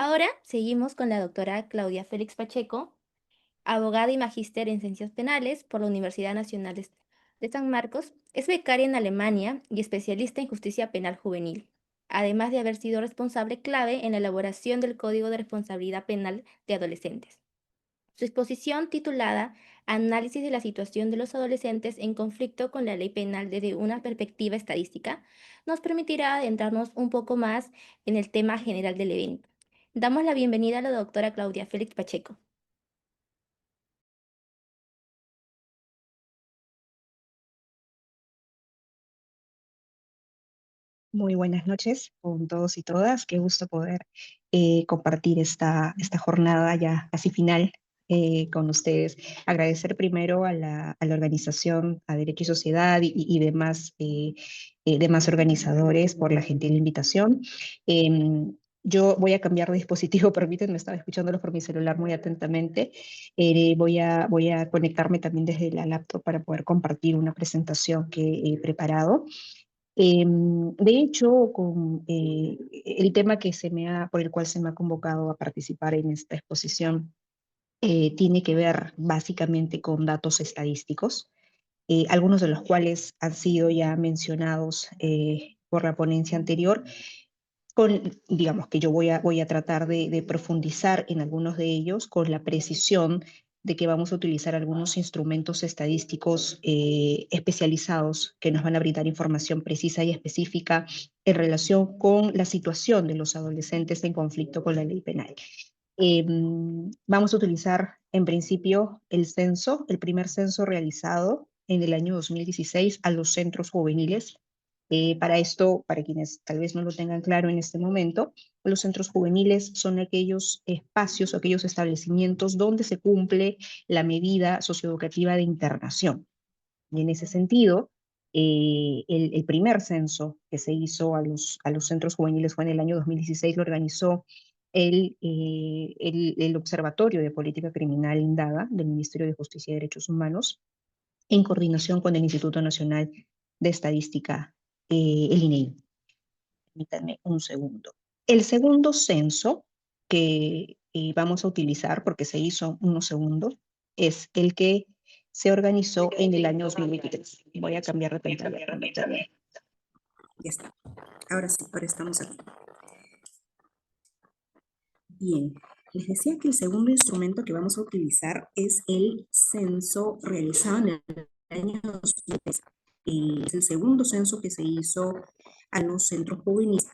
Ahora seguimos con la doctora Claudia Félix Pacheco, abogada y magíster en Ciencias Penales por la Universidad Nacional de San Marcos. Es becaria en Alemania y especialista en justicia penal juvenil, además de haber sido responsable clave en la elaboración del Código de Responsabilidad Penal de Adolescentes. Su exposición titulada Análisis de la situación de los adolescentes en conflicto con la ley penal desde una perspectiva estadística nos permitirá adentrarnos un poco más en el tema general del evento. Damos la bienvenida a la doctora Claudia Félix Pacheco. Muy buenas noches con todos y todas. Qué gusto poder compartir esta jornada ya casi final con ustedes. Agradecer primero a la organización, a Derecho y Sociedad y demás organizadores por la gentil invitación. Yo voy a cambiar de dispositivo, permítanme, estaba escuchándolos por mi celular muy atentamente. Voy a conectarme también desde la laptop para poder compartir una presentación que he preparado. De hecho, el tema por el cual se me ha convocado a participar en esta exposición tiene que ver básicamente con datos estadísticos, algunos de los cuales han sido ya mencionados por la ponencia anterior, digamos que yo voy a tratar de profundizar en algunos de ellos con la precisión de que vamos a utilizar algunos instrumentos estadísticos especializados que nos van a brindar información precisa y específica en relación con la situación de los adolescentes en conflicto con la ley penal. Vamos a utilizar en principio el primer censo realizado en el año 2016 a los centros juveniles. Para esto, para quienes tal vez no lo tengan claro en este momento, los centros juveniles son aquellos espacios, aquellos establecimientos donde se cumple la medida socioeducativa de internación. Y en ese sentido, el primer censo que se hizo a los centros juveniles fue en el año 2016, lo organizó el Observatorio de Política Criminal INDAGA del Ministerio de Justicia y Derechos Humanos, en coordinación con el Instituto Nacional de Estadística, el INEI. Permítanme un segundo. El segundo censo que vamos a utilizar, porque se hizo unos segundos, es el que se organizó en el año 2023. Voy a cambiar de pantalla. Permítanme. Ya está. Ahora sí, ahora estamos aquí. Bien, les decía que el segundo instrumento que vamos a utilizar es el censo realizado en el año 2003. Es el segundo censo que se hizo a los centros juveniles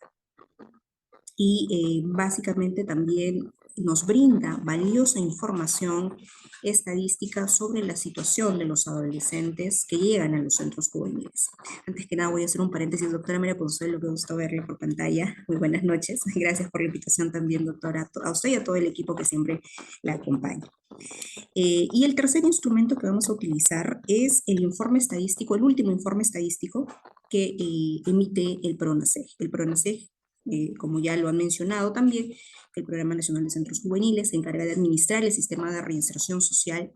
y básicamente también nos brinda valiosa información estadística sobre la situación de los adolescentes que llegan a los centros juveniles. Antes que nada voy a hacer un paréntesis, doctora María Consuelo, que gusto verla por pantalla. Muy buenas noches. Gracias por la invitación también, doctora, a usted y a todo el equipo que siempre la acompaña. Y el tercer instrumento que vamos a utilizar es el informe estadístico, el último informe estadístico que emite el PRONACEG. El PRONACEG, como ya lo han mencionado también, el Programa Nacional de Centros Juveniles se encarga de administrar el sistema de reinserción social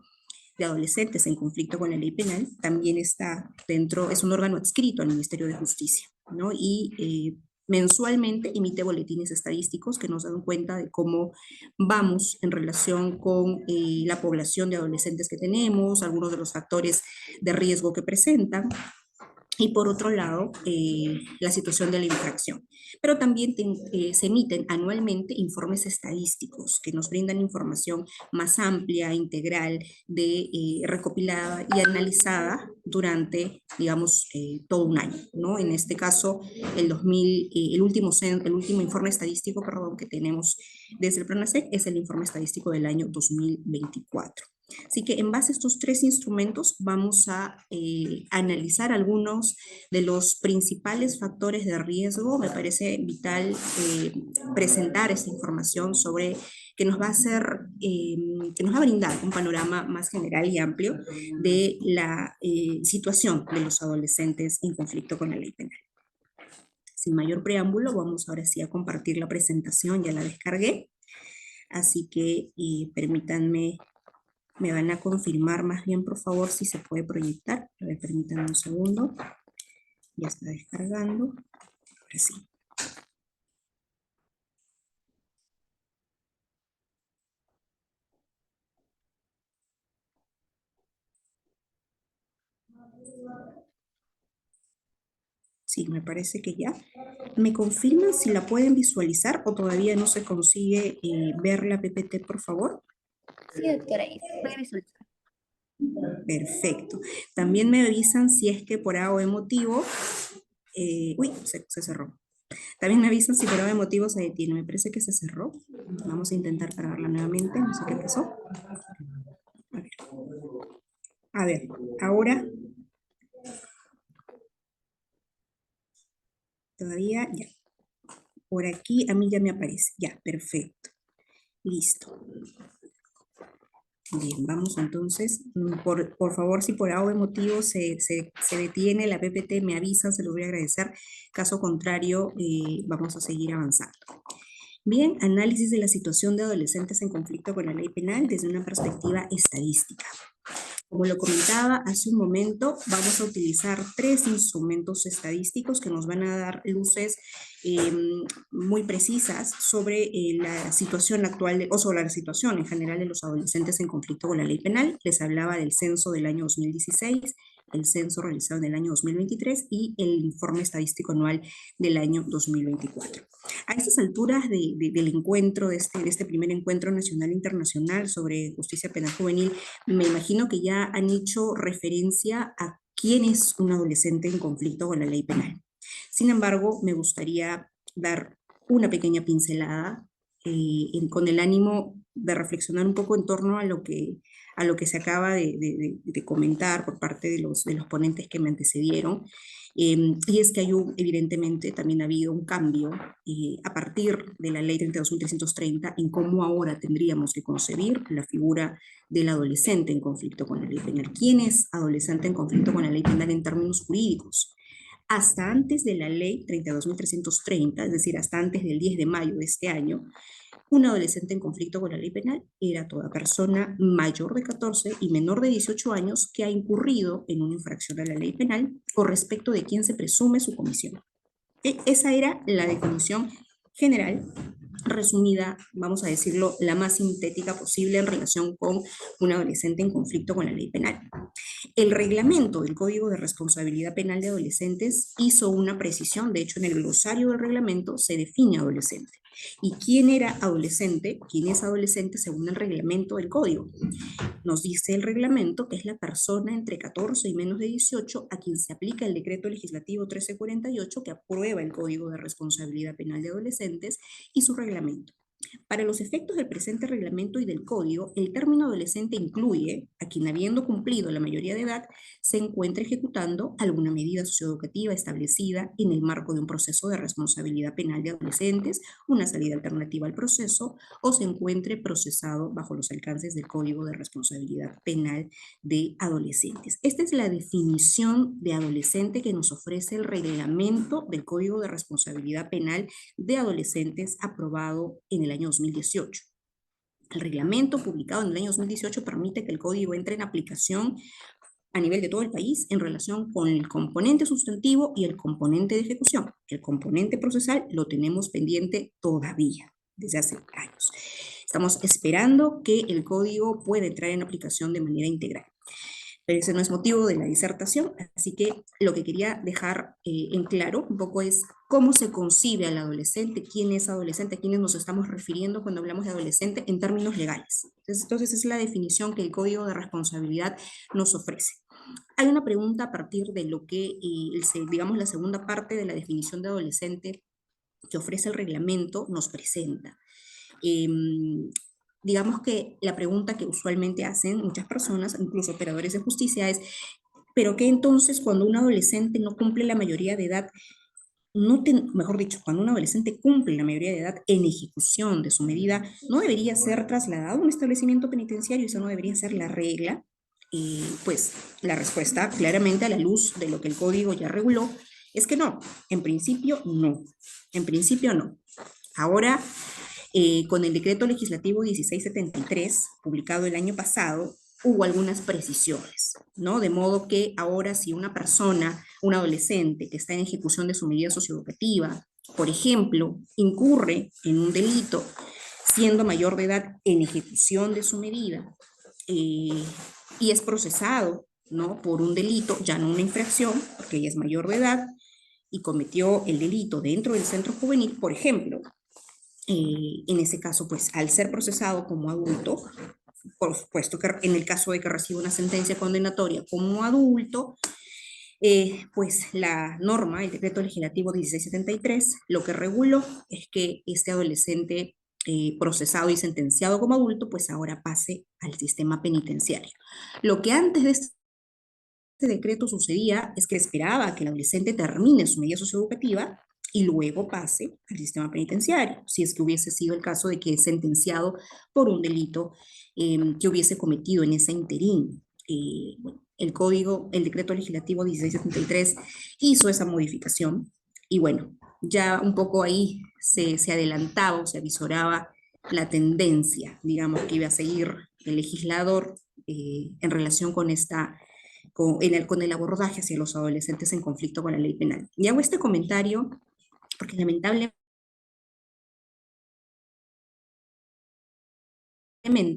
de adolescentes en conflicto con la ley penal. También está dentro, es un órgano adscrito al Ministerio de Justicia, ¿no? Y mensualmente emite boletines estadísticos que nos dan cuenta de cómo vamos en relación con la población de adolescentes que tenemos, algunos de los factores de riesgo que presentan, y por otro lado, la situación de la infracción. Pero también se emiten anualmente informes estadísticos que nos brindan información más amplia, integral, recopilada y analizada durante, digamos, todo un año, ¿no? En este caso, el último informe estadístico, perdón, que tenemos desde el PRONASEC es el informe estadístico del año 2024. Así que en base a estos tres instrumentos vamos a analizar algunos de los principales factores de riesgo. Me parece vital presentar esta información sobre que nos va a hacer, que nos va a brindar un panorama más general y amplio de la situación de los adolescentes en conflicto con la ley penal. Sin mayor preámbulo, vamos ahora sí a compartir la presentación, ya la descargué, así que permítanme. Me van a confirmar más bien, por favor, si se puede proyectar. A ver, permítanme un segundo. Ya está descargando. Ahora sí. Sí, me parece que ya. ¿Me confirman si la pueden visualizar o todavía no se consigue ver la PPT, por favor? Sí, doctora, y se puede visualizar. Perfecto. También me avisan si es que por A o B motivo, uy, se cerró. También me avisan si por A o B motivo se detiene. Me parece que se cerró. Vamos a intentar cargarla nuevamente. No sé qué pasó. A ver, a ver, ahora todavía ya. Por aquí a mí ya me aparece. Ya, perfecto. Listo. Bien, vamos entonces. Por favor, si por algún motivo se detiene la PPT, me avisan, se lo voy a agradecer. Caso contrario, vamos a seguir avanzando. Bien, análisis de la situación de adolescentes en conflicto con la ley penal desde una perspectiva estadística. Como lo comentaba hace un momento, vamos a utilizar tres instrumentos estadísticos que nos van a dar luces eh, muy precisas sobre la situación actual, o sobre la situación en general de los adolescentes en conflicto con la ley penal. Les hablaba del censo del año 2016, el censo realizado en el año 2023 y el informe estadístico anual del año 2024. A estas alturas del encuentro, de este primer encuentro nacional e internacional sobre justicia penal juvenil, me imagino que ya han hecho referencia a quién es un adolescente en conflicto con la ley penal. Sin embargo, me gustaría dar una pequeña pincelada con el ánimo de reflexionar un poco en torno a lo que se acaba de comentar por parte de los ponentes que me antecedieron. Y es que evidentemente también ha habido un cambio a partir de la ley 32.330 en cómo ahora tendríamos que concebir la figura del adolescente en conflicto con la ley penal. ¿Quién es adolescente en conflicto con la ley penal en términos jurídicos? Hasta antes de la ley 32.330, es decir, hasta antes del 10 de mayo de este año, un adolescente en conflicto con la ley penal era toda persona mayor de 14 y menor de 18 años que ha incurrido en una infracción a la ley penal o respecto de quien se presume su comisión. Esa era la definición general, resumida, vamos a decirlo, la más sintética posible en relación con un adolescente en conflicto con la ley penal. El reglamento del Código de Responsabilidad Penal de Adolescentes hizo una precisión, de hecho en el glosario del reglamento se define adolescente. ¿Y quién era adolescente? ¿Quién es adolescente según el reglamento del Código? Nos dice el reglamento que es la persona entre 14 y menos de 18 a quien se aplica el decreto legislativo 1348 que aprueba el Código de Responsabilidad Penal de Adolescentes y su reglamento. Para los efectos del presente reglamento y del código, el término adolescente incluye a quien, habiendo cumplido la mayoría de edad, se encuentre ejecutando alguna medida socioeducativa establecida en el marco de un proceso de responsabilidad penal de adolescentes, una salida alternativa al proceso, o se encuentre procesado bajo los alcances del Código de Responsabilidad Penal de Adolescentes. Esta es la definición de adolescente que nos ofrece el reglamento del Código de Responsabilidad Penal de Adolescentes aprobado en el año 2018. El reglamento publicado en el año 2018 permite que el código entre en aplicación a nivel de todo el país en relación con el componente sustantivo y el componente de ejecución. El componente procesal lo tenemos pendiente todavía, desde hace años. Estamos esperando que el código pueda entrar en aplicación de manera integral. Pero ese no es motivo de la disertación, así que lo que quería dejar en claro un poco es cómo se concibe al adolescente, quién es adolescente, a quiénes nos estamos refiriendo cuando hablamos de adolescente en términos legales. Entonces es la definición que el Código de Responsabilidad nos ofrece. Hay una pregunta a partir de lo que, digamos, la segunda parte de la definición de adolescente que ofrece el reglamento nos presenta. Digamos que la pregunta que usualmente hacen muchas personas, incluso operadores de justicia, es, ¿pero qué entonces cuando un adolescente no cumple la mayoría de edad? Mejor dicho, cuando un adolescente cumple la mayoría de edad en ejecución de su medida, ¿no debería ser trasladado a un establecimiento penitenciario? ¿Eso no debería ser la regla? Y pues la respuesta, claramente a la luz de lo que el código ya reguló, es que no. En principio, no. En principio, no. Ahora, con el decreto legislativo 1673, publicado el año pasado, hubo algunas precisiones, ¿no? De modo que ahora si una persona, un adolescente que está en ejecución de su medida socioeducativa, por ejemplo, incurre en un delito siendo mayor de edad en ejecución de su medida y es procesado ¿no? Por un delito, ya no una infracción, porque ella es mayor de edad y cometió el delito dentro del centro juvenil, por ejemplo, en ese caso, pues al ser procesado como adulto, por supuesto que en el caso de que reciba una sentencia condenatoria como adulto, pues la norma, el decreto legislativo 1673, lo que reguló es que este adolescente procesado y sentenciado como adulto, pues ahora pase al sistema penitenciario. Lo que antes de este decreto sucedía es que esperaba que el adolescente termine su medida socioeducativa y luego pase al sistema penitenciario, si es que hubiese sido el caso de que es sentenciado por un delito que hubiese cometido en ese interín. Bueno, el decreto legislativo 1673 hizo esa modificación y bueno, ya un poco ahí se adelantaba o se avisoraba la tendencia, digamos, que iba a seguir el legislador en relación con con el abordaje hacia los adolescentes en conflicto con la ley penal. Y hago este comentario porque lamentablemente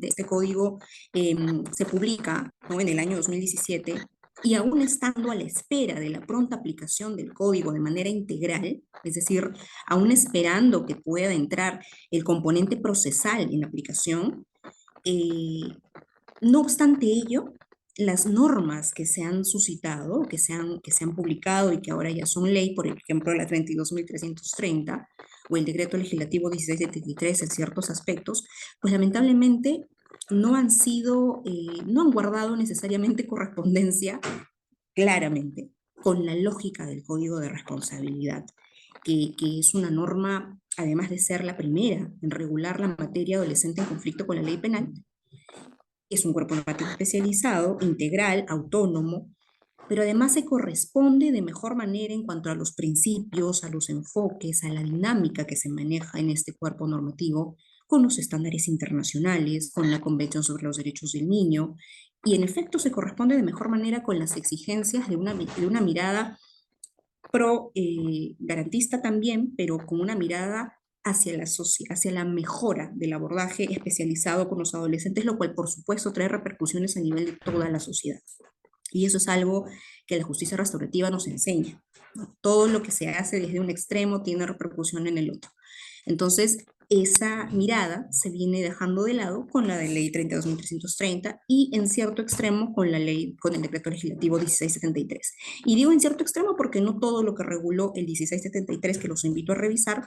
este código se publica, ¿no?, en el año 2017 y aún estando a la espera de la pronta aplicación del código de manera integral, es decir, aún esperando que pueda entrar el componente procesal en la aplicación, eh, no obstante ello, las normas que se han suscitado, que se han publicado y que ahora ya son ley, por ejemplo, la 32.330 o el decreto legislativo 1673 en ciertos aspectos, pues lamentablemente no han sido, no han guardado necesariamente correspondencia claramente con la lógica del Código de Responsabilidad, que es una norma, además de ser la primera en regular la materia adolescente en conflicto con la ley penal, es un cuerpo normativo especializado, integral, autónomo, pero además se corresponde de mejor manera en cuanto a los principios, a los enfoques, a la dinámica que se maneja en este cuerpo normativo con los estándares internacionales, con la Convención sobre los Derechos del Niño, y en efecto se corresponde de mejor manera con las exigencias de una mirada garantista también, pero con una mirada hacia la mejora del abordaje especializado con los adolescentes, lo cual por supuesto trae repercusiones a nivel de toda la sociedad. Y eso es algo que la justicia restaurativa nos enseña, ¿no? Todo lo que se hace desde un extremo tiene repercusión en el otro. Entonces, esa mirada se viene dejando de lado con la de ley 32.330 y en cierto extremo con con el decreto legislativo 1673. Y digo en cierto extremo porque no todo lo que reguló el 1673, que los invito a revisar,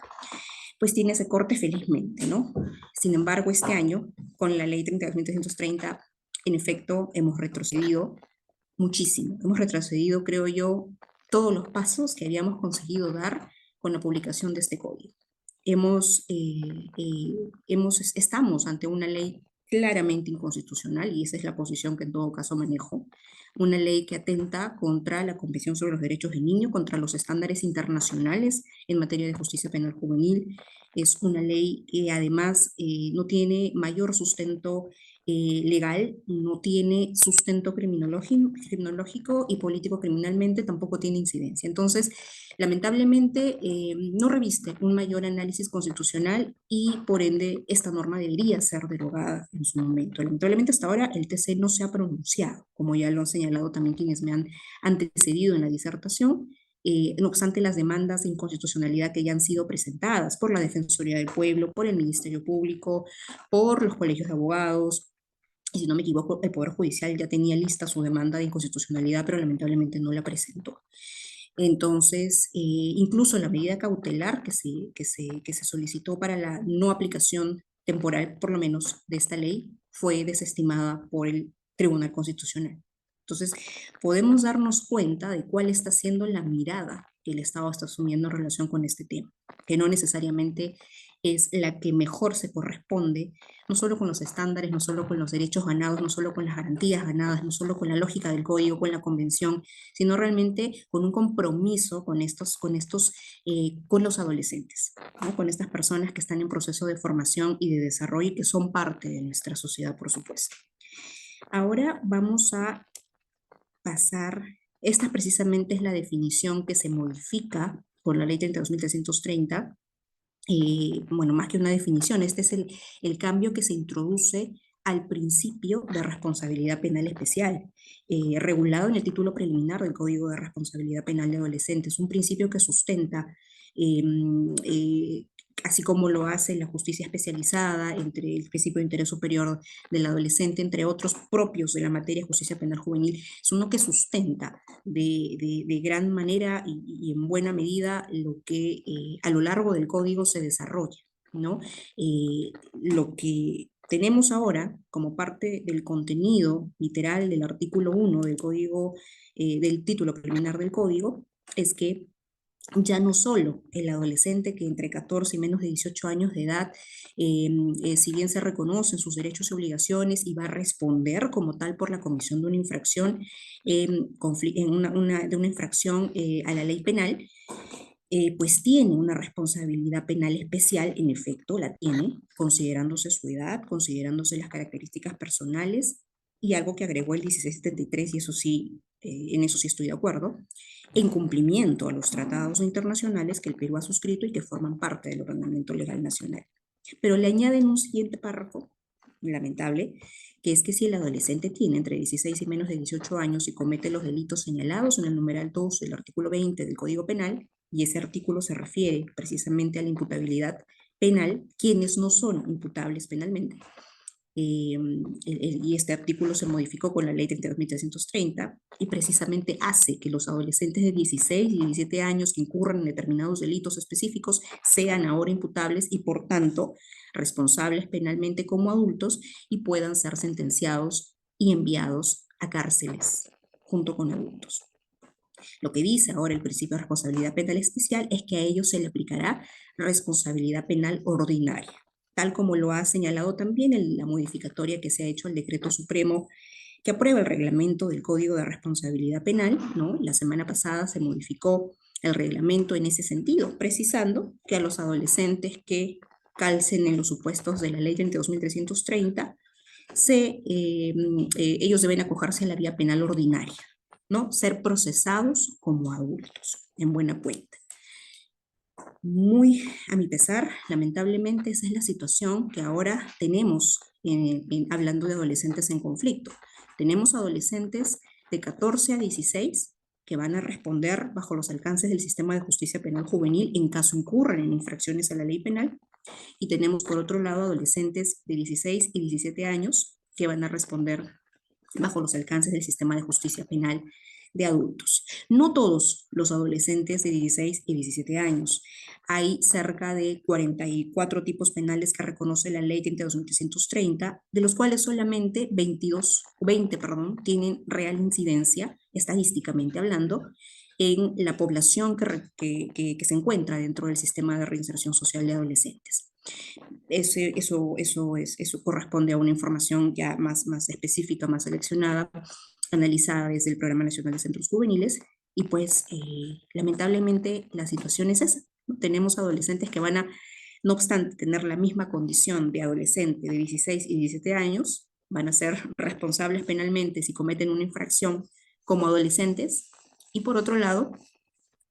pues tiene ese corte felizmente, ¿no? Sin embargo, este año, con la ley 32.330, en efecto, hemos retrocedido muchísimo. Hemos retrocedido, creo yo, todos los pasos que habíamos conseguido dar con la publicación de este código. Estamos ante una ley claramente inconstitucional, y esa es la posición que en todo caso manejo, una ley que atenta contra la Convención sobre los Derechos del Niño, contra los estándares internacionales en materia de justicia penal juvenil. Es una ley que además no tiene mayor sustento legal, no tiene sustento criminológico y político criminalmente, tampoco tiene incidencia. Entonces, lamentablemente, no reviste un mayor análisis constitucional y, por ende, esta norma debería ser derogada en su momento. Lamentablemente, hasta ahora el TC no se ha pronunciado, como ya lo han señalado también quienes me han antecedido en la disertación. No obstante las demandas de inconstitucionalidad que ya han sido presentadas por la Defensoría del Pueblo, por el Ministerio Público, por los colegios de abogados, y si no me equivoco, el Poder Judicial ya tenía lista su demanda de inconstitucionalidad, pero lamentablemente no la presentó. Entonces, incluso la medida cautelar que se solicitó para la no aplicación temporal, por lo menos, de esta ley, fue desestimada por el Tribunal Constitucional. Entonces, podemos darnos cuenta de cuál está siendo la mirada que el Estado está asumiendo en relación con este tema, que no necesariamente es la que mejor se corresponde, no solo con los estándares, no solo con los derechos ganados, no solo con las garantías ganadas, no solo con la lógica del código, con la convención, sino realmente con un compromiso con los adolescentes, ¿no? Con estas personas que están en proceso de formación y de desarrollo y que son parte de nuestra sociedad, por supuesto. Ahora vamos a pasar, esta precisamente es la definición que se modifica por la ley 32.330. Bueno, más que una definición, este es el cambio que se introduce al principio de responsabilidad penal especial, regulado en el título preliminar del Código de Responsabilidad Penal de Adolescentes, un principio que sustenta, así como lo hace la justicia especializada, entre el principio de interés superior del adolescente, entre otros propios de la materia de justicia penal juvenil, es uno que sustenta de gran manera y en buena medida lo que a lo largo del código se desarrolla, ¿no? Lo que tenemos ahora como parte del contenido literal del artículo 1 del código, del título preliminar del código, es que ya no solo el adolescente que entre 14 y menos de 18 años de edad, si bien se reconocen sus derechos y obligaciones y va a responder como tal por la comisión de una infracción, de una infracción a la ley penal, pues tiene una responsabilidad penal especial, en efecto, la tiene, considerándose su edad, considerándose las características personales y algo que agregó el 1673, y eso sí, en eso sí estoy de acuerdo, en cumplimiento a los tratados internacionales que el Perú ha suscrito y que forman parte del ordenamiento legal nacional. Pero le añaden un siguiente párrafo, lamentable, que es que si el adolescente tiene entre 16 y menos de 18 años y comete los delitos señalados en el numeral 2 del artículo 20 del Código Penal, y ese artículo se refiere precisamente a la imputabilidad penal, quienes no son imputables penalmente. Y este artículo se modificó con la ley 32.330 y precisamente hace que los adolescentes de 16 y 17 años que incurran en determinados delitos específicos sean ahora imputables y por tanto responsables penalmente como adultos y puedan ser sentenciados y enviados a cárceles junto con adultos. Lo que dice ahora el principio de responsabilidad penal especial es que a ellos se le aplicará responsabilidad penal ordinaria, tal como lo ha señalado también la modificatoria que se ha hecho al decreto supremo que aprueba el reglamento del Código de Responsabilidad Penal, ¿no? La semana pasada se modificó el reglamento en ese sentido, precisando que a los adolescentes que calcen en los supuestos de la ley 22.330, ellos deben acogerse a la vía penal ordinaria, ¿no? Ser procesados como adultos, en buena cuenta. Muy a mi pesar, lamentablemente, esa es la situación que ahora tenemos hablando de adolescentes en conflicto. Tenemos adolescentes de 14 a 16 que van a responder bajo los alcances del sistema de justicia penal juvenil en caso incurran en infracciones a la ley penal. Y tenemos, por otro lado, adolescentes de 16 y 17 años que van a responder bajo los alcances del sistema de justicia penal de adultos. No todos los adolescentes de 16 y 17 años. Hay cerca de 44 tipos penales que reconoce la ley 32.330, de los cuales solamente 20 tienen real incidencia, estadísticamente hablando, en la población que se encuentra dentro del sistema de reinserción social de adolescentes. Eso corresponde a una información ya más específica, más seleccionada, analizada desde el Programa Nacional de Centros Juveniles, y pues lamentablemente la situación es esa. Tenemos adolescentes que van a, no obstante tener la misma condición de adolescente de 16 y 17 años, van a ser responsables penalmente si cometen una infracción como adolescentes, y por otro lado,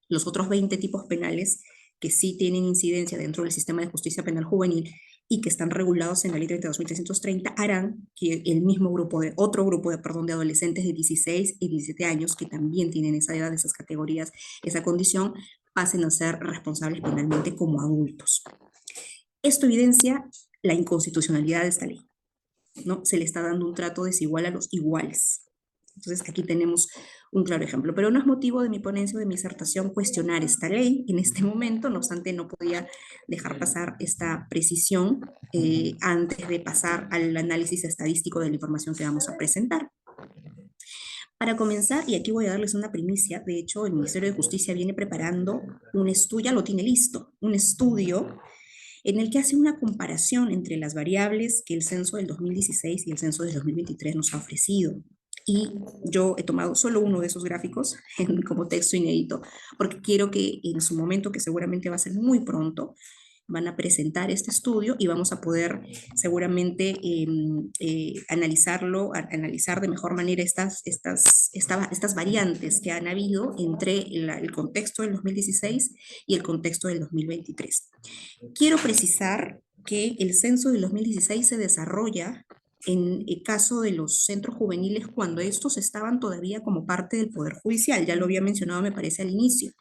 los otros 20 tipos penales que sí tienen incidencia dentro del sistema de justicia penal juvenil y que están regulados en la ley 32.330 harán que el mismo grupo otro grupo de adolescentes de 16 y 17 años que también tienen esa edad, esas categorías, esa condición, pasen a ser responsables penalmente como adultos. Esto evidencia la inconstitucionalidad de esta ley, ¿no? Se le está dando un trato desigual a los iguales. Entonces aquí tenemos un claro ejemplo, pero no es motivo de mi ponencia o de mi disertación cuestionar esta ley en este momento, no obstante no podía dejar pasar esta precisión antes de pasar al análisis estadístico de la información que vamos a presentar. Para comenzar, y aquí voy a darles una primicia, de hecho el Ministerio de Justicia viene preparando un estudio, ya lo tiene listo, un estudio en el que hace una comparación entre las variables que el censo del 2016 y el censo del 2023 nos ha ofrecido. Y yo he tomado solo uno de esos gráficos como texto inédito, porque quiero que en su momento, que seguramente va a ser muy pronto, van a presentar este estudio y vamos a poder seguramente analizar de mejor manera estas variantes que han habido entre el contexto del 2016 y el contexto del 2023. Quiero precisar que el censo del 2016 se desarrolla en el caso de los centros juveniles cuando estos estaban todavía como parte del Poder Judicial, ya lo había mencionado me parece al inicio.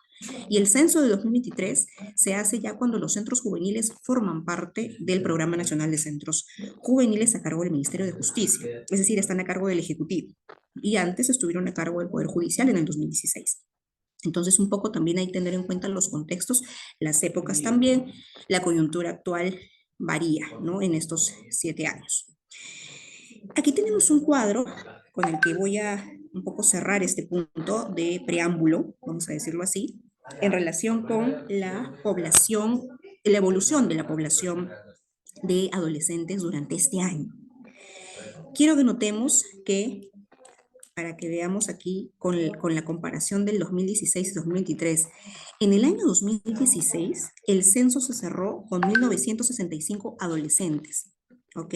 Y el censo de 2023 se hace ya cuando los centros juveniles forman parte del Programa Nacional de Centros Juveniles a cargo del Ministerio de Justicia, es decir, están a cargo del Ejecutivo. Y antes estuvieron a cargo del Poder Judicial en el 2016. Entonces, un poco también hay que tener en cuenta los contextos, las épocas también, la coyuntura actual varía, ¿no? En estos 7 años. Aquí tenemos un cuadro con el que voy a un poco cerrar este punto de preámbulo, vamos a decirlo así, en relación con la población, la evolución de la población de adolescentes durante este año. Quiero que notemos que, para que veamos aquí con la comparación del 2016 y 2023, en el año 2016 el censo se cerró con 1965 adolescentes, ¿ok?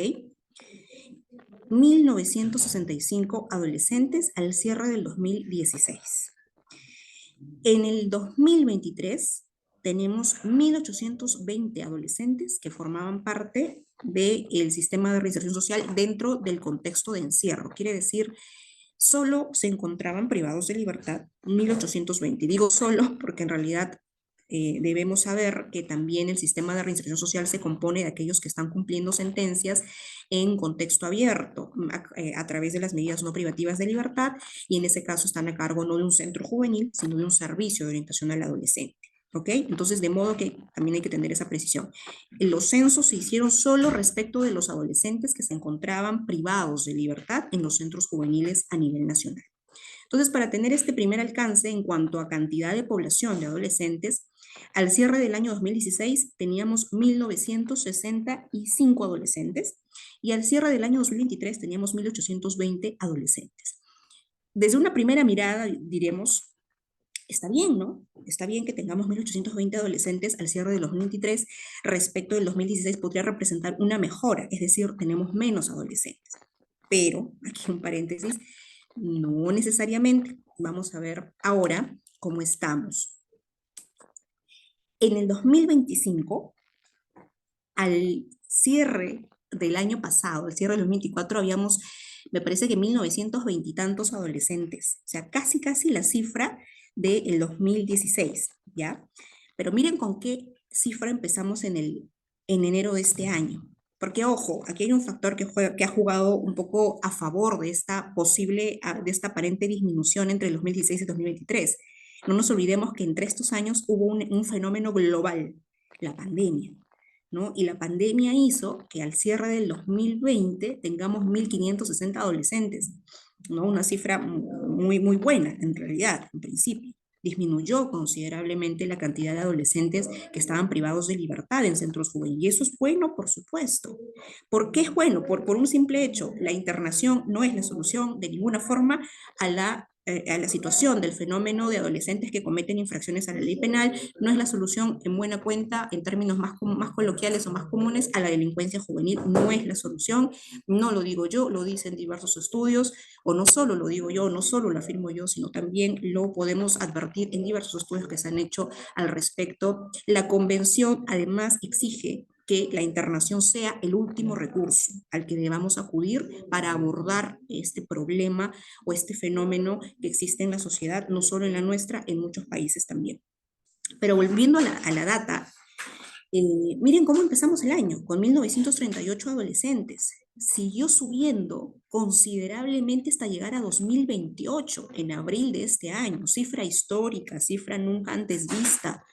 1965 adolescentes al cierre del 2016. En el 2023 tenemos 1820 adolescentes que formaban parte del sistema de reinserción social dentro del contexto de encierro. Quiere decir, solo se encontraban privados de libertad 1820. Digo solo porque en realidad debemos saber que también el sistema de reinserción social se compone de aquellos que están cumpliendo sentencias en contexto abierto a través de las medidas no privativas de libertad, y en ese caso están a cargo no de un centro juvenil, sino de un servicio de orientación al adolescente. ¿Ok? Entonces, de modo que también hay que tener esa precisión. Los censos se hicieron solo respecto de los adolescentes que se encontraban privados de libertad en los centros juveniles a nivel nacional. Entonces, para tener este primer alcance en cuanto a cantidad de población de adolescentes, al cierre del año 2016 teníamos 1965 adolescentes y al cierre del año 2023 teníamos 1820 adolescentes. Desde una primera mirada diremos, está bien, ¿no? Está bien que tengamos 1820 adolescentes al cierre del 2023 respecto del 2016, podría representar una mejora, es decir, tenemos menos adolescentes. Pero, aquí un paréntesis, no necesariamente. Vamos a ver ahora cómo estamos. En el 2025, al cierre del año pasado, al cierre del 2024, habíamos, me parece que 1920 y tantos adolescentes. O sea, casi la cifra del 2016, ¿ya? Pero miren con qué cifra empezamos en enero de este año. Porque, ojo, aquí hay un factor que ha jugado un poco a favor de esta de esta aparente disminución entre el 2016 y 2023. No nos olvidemos que entre estos años hubo un fenómeno global, la pandemia, ¿no? Y la pandemia hizo que al cierre del 2020 tengamos 1.560 adolescentes, ¿no? Una cifra muy buena, en realidad, en principio. Disminuyó considerablemente la cantidad de adolescentes que estaban privados de libertad en centros juveniles. Y eso es bueno, por supuesto. ¿Por qué es bueno? Por un simple hecho. La internación no es la solución de ninguna forma a la situación del fenómeno de adolescentes que cometen infracciones a la ley penal, no es la solución en buena cuenta, en términos más coloquiales o más comunes, a la delincuencia juvenil. No es la solución, no lo digo yo, lo dicen diversos estudios, o no solo lo digo yo, no solo lo afirmo yo, sino también lo podemos advertir en diversos estudios que se han hecho al respecto. La convención además exige que la internación sea el último recurso al que debamos acudir para abordar este problema o este fenómeno que existe en la sociedad, no solo en la nuestra, en muchos países también. Pero volviendo a la data, miren cómo empezamos el año, con 1938 adolescentes. Siguió subiendo considerablemente hasta llegar a 2028, en abril de este año, cifra histórica, cifra nunca antes vista.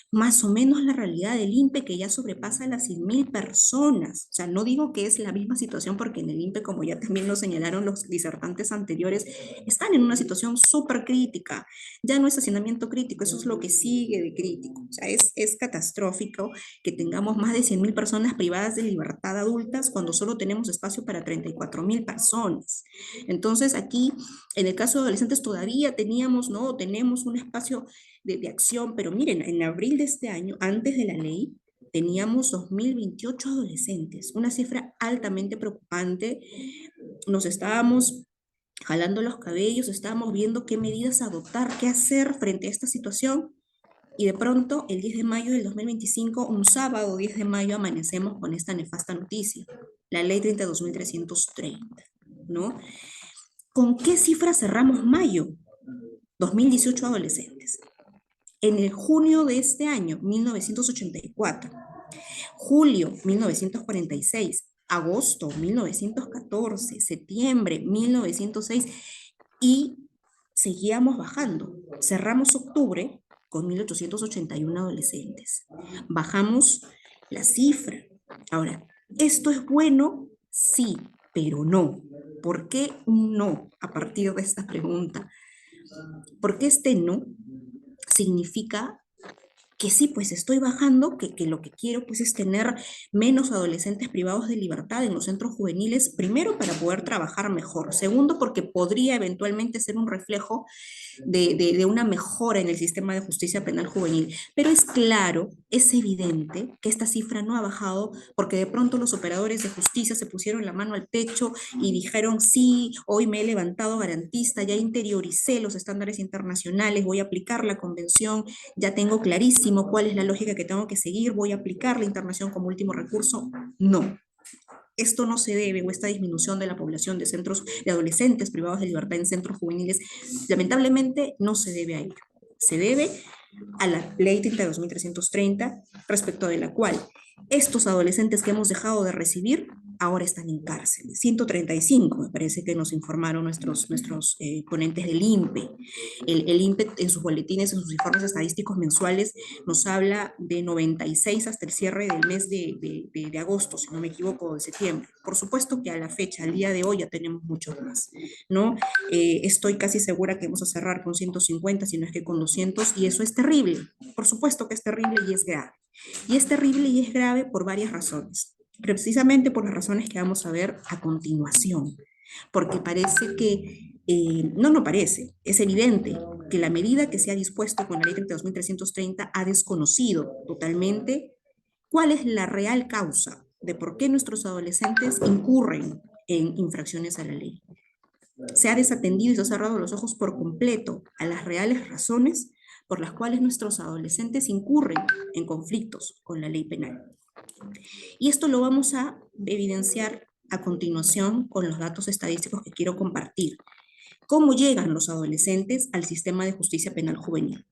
Más o menos la realidad del INPE, que ya sobrepasa las 100.000 personas. O sea, no digo que es la misma situación, porque en el INPE, como ya también lo señalaron los disertantes anteriores, están en una situación súper crítica. Ya no es hacinamiento crítico, eso es lo que sigue de crítico. O sea, es catastrófico que tengamos más de 100.000 personas privadas de libertad adultas cuando solo tenemos espacio para 34.000 personas. Entonces, aquí, en el caso de adolescentes, todavía teníamos, ¿no? Tenemos un espacio de acción, pero miren, en abril de este año, antes de la ley, teníamos 2.028 adolescentes, una cifra altamente preocupante. Nos estábamos jalando los cabellos, estábamos viendo qué medidas adoptar, qué hacer frente a esta situación. Y de pronto, el 10 de mayo del 2025, un sábado 10 de mayo, amanecemos con esta nefasta noticia, la ley 32.330, ¿no? ¿Con qué cifra cerramos mayo? 2018 adolescentes. En el junio de este año, 1984. Julio, 1946. Agosto, 1914. Septiembre, 1906. Y seguíamos bajando. Cerramos octubre con 1881 adolescentes. Bajamos la cifra. Ahora, ¿esto es bueno? Sí, pero no. ¿Por qué un no a partir de esta pregunta? Porque este no significa que sí, pues estoy bajando, que lo que quiero pues es tener menos adolescentes privados de libertad en los centros juveniles, primero para poder trabajar mejor, segundo porque podría eventualmente ser un reflejo de una mejora en el sistema de justicia penal juvenil. Pero es claro, es evidente que esta cifra no ha bajado porque de pronto los operadores de justicia se pusieron la mano al pecho y dijeron, sí, hoy me he levantado garantista, ya interioricé los estándares internacionales, voy a aplicar la convención, ya tengo clarísimo cuál es la lógica que tengo que seguir, voy a aplicar la internación como último recurso. No, esto no se debe, o esta disminución de la población de centros de adolescentes privados de libertad en centros juveniles, lamentablemente no se debe a ello. Se debe a la ley 32.330, respecto de la cual estos adolescentes que hemos dejado de recibir ahora están en cárcel. 135, me parece que nos informaron nuestros ponentes del INPE. El INPE en sus boletines, en sus informes estadísticos mensuales, nos habla de 96 hasta el cierre del mes de agosto, si no me equivoco, de septiembre. Por supuesto que a la fecha, al día de hoy, ya tenemos muchos más, ¿no? Estoy casi segura que vamos a cerrar con 150, si no es que con 200, y eso es terrible. Por supuesto que es terrible y es grave. Y es terrible y es grave por varias razones. Precisamente por las razones que vamos a ver a continuación. Porque parece que, no parece, es evidente que la medida que se ha dispuesto con la ley 32.330 ha desconocido totalmente cuál es la real causa de por qué nuestros adolescentes incurren en infracciones a la ley. Se ha desatendido y se ha cerrado los ojos por completo a las reales razones por las cuales nuestros adolescentes incurren en conflictos con la ley penal. Y esto lo vamos a evidenciar a continuación con los datos estadísticos que quiero compartir. ¿Cómo llegan los adolescentes al sistema de justicia penal juvenil?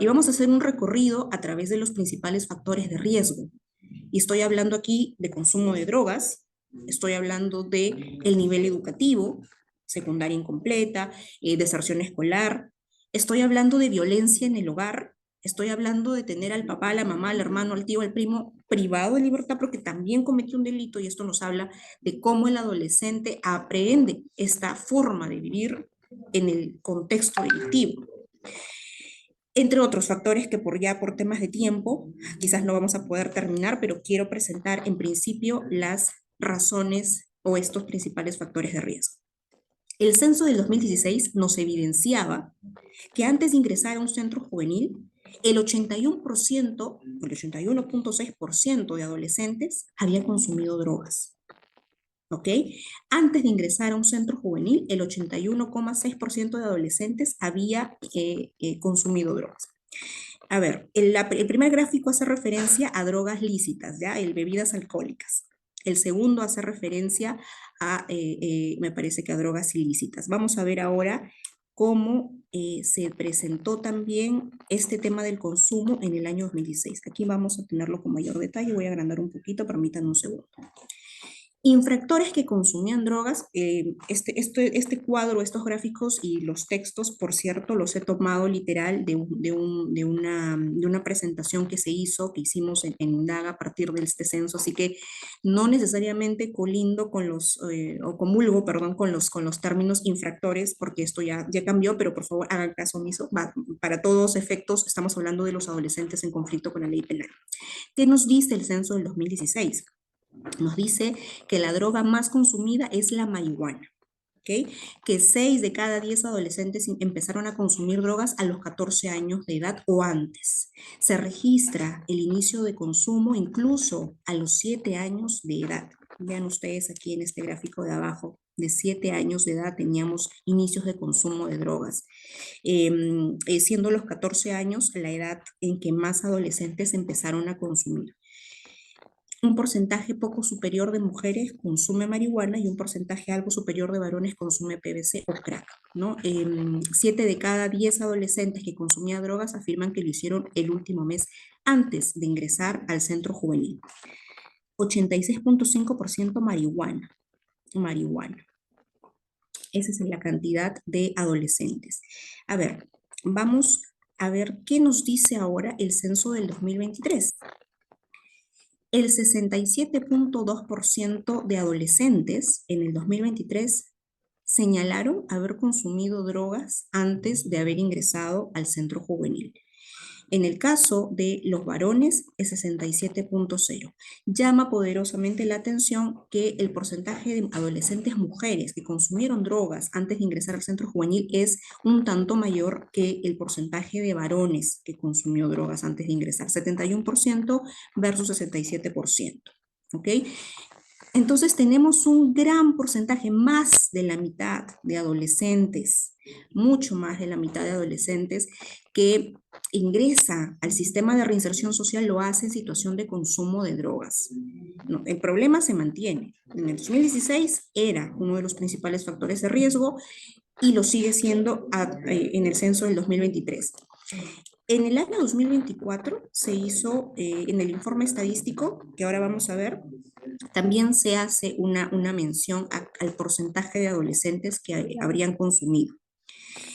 Y vamos a hacer un recorrido a través de los principales factores de riesgo. Y estoy hablando aquí de consumo de drogas, estoy hablando de el nivel educativo, secundaria incompleta, deserción escolar, estoy hablando de violencia en el hogar, estoy hablando de tener al papá, a la mamá, al hermano, al tío, al primo privado de libertad porque también cometió un delito, y esto nos habla de cómo el adolescente aprende esta forma de vivir en el contexto delictivo. Entre otros factores que por temas de tiempo, quizás no vamos a poder terminar, pero quiero presentar en principio las razones o estos principales factores de riesgo. El censo del 2016 nos evidenciaba que antes de ingresar a un centro juvenil, el 81%, el 81.6% de adolescentes había consumido drogas. ¿Ok? Antes de ingresar a un centro juvenil, el 81,6% de adolescentes había consumido drogas. A ver, el primer gráfico hace referencia a drogas lícitas, ¿ya? Bebidas alcohólicas. El segundo hace referencia a, me parece que a drogas ilícitas. Vamos a ver ahora cómo se presentó también este tema del consumo en el año 2016. Aquí vamos a tenerlo con mayor detalle. Voy a agrandar un poquito, permítanme un segundo. Infractores que consumían drogas, este cuadro, estos gráficos y los textos, por cierto, los he tomado literal de una presentación que hicimos en Indaga a partir de este censo, así que no necesariamente colindo con o comulgo, perdón, con los términos infractores, porque esto ya cambió, pero por favor hagan caso omiso. Para todos efectos, estamos hablando de los adolescentes en conflicto con la ley penal. ¿Qué nos dice el censo del 2016? Nos dice que la droga más consumida es la marihuana, ¿ok? Que 6 de cada 10 adolescentes empezaron a consumir drogas a los 14 años de edad o antes. Se registra el inicio de consumo incluso a los 7 años de edad. Vean ustedes aquí en este gráfico de abajo de 7 años de edad teníamos inicios de consumo de drogas, siendo los 14 años la edad en que más adolescentes empezaron a consumir. Un porcentaje poco superior de mujeres consume marihuana y un porcentaje algo superior de varones consume PVC o crack, ¿no? 7 de cada 10 adolescentes que consumían drogas afirman que lo hicieron el último mes antes de ingresar al centro juvenil. 86.5% marihuana. Esa es la cantidad de adolescentes. A ver, vamos a ver qué nos dice ahora el censo del 2023. El 67.2% de adolescentes en el 2023 señalaron haber consumido drogas antes de haber ingresado al centro juvenil. En el caso de los varones, es 67.0. Llama poderosamente la atención que el porcentaje de adolescentes mujeres que consumieron drogas antes de ingresar al centro juvenil es un tanto mayor que el porcentaje de varones que consumió drogas antes de ingresar, 71% versus 67%. ¿Ok? Entonces tenemos un gran porcentaje, más de la mitad de adolescentes, mucho más de la mitad de adolescentes que ingresa al sistema de reinserción social lo hace en situación de consumo de drogas. No, el problema se mantiene. En el 2016 era uno de los principales factores de riesgo y lo sigue siendo en el censo del 2023. En el año 2024 se hizo, en el informe estadístico, que ahora vamos a ver, también se hace una mención al porcentaje de adolescentes que habrían consumido.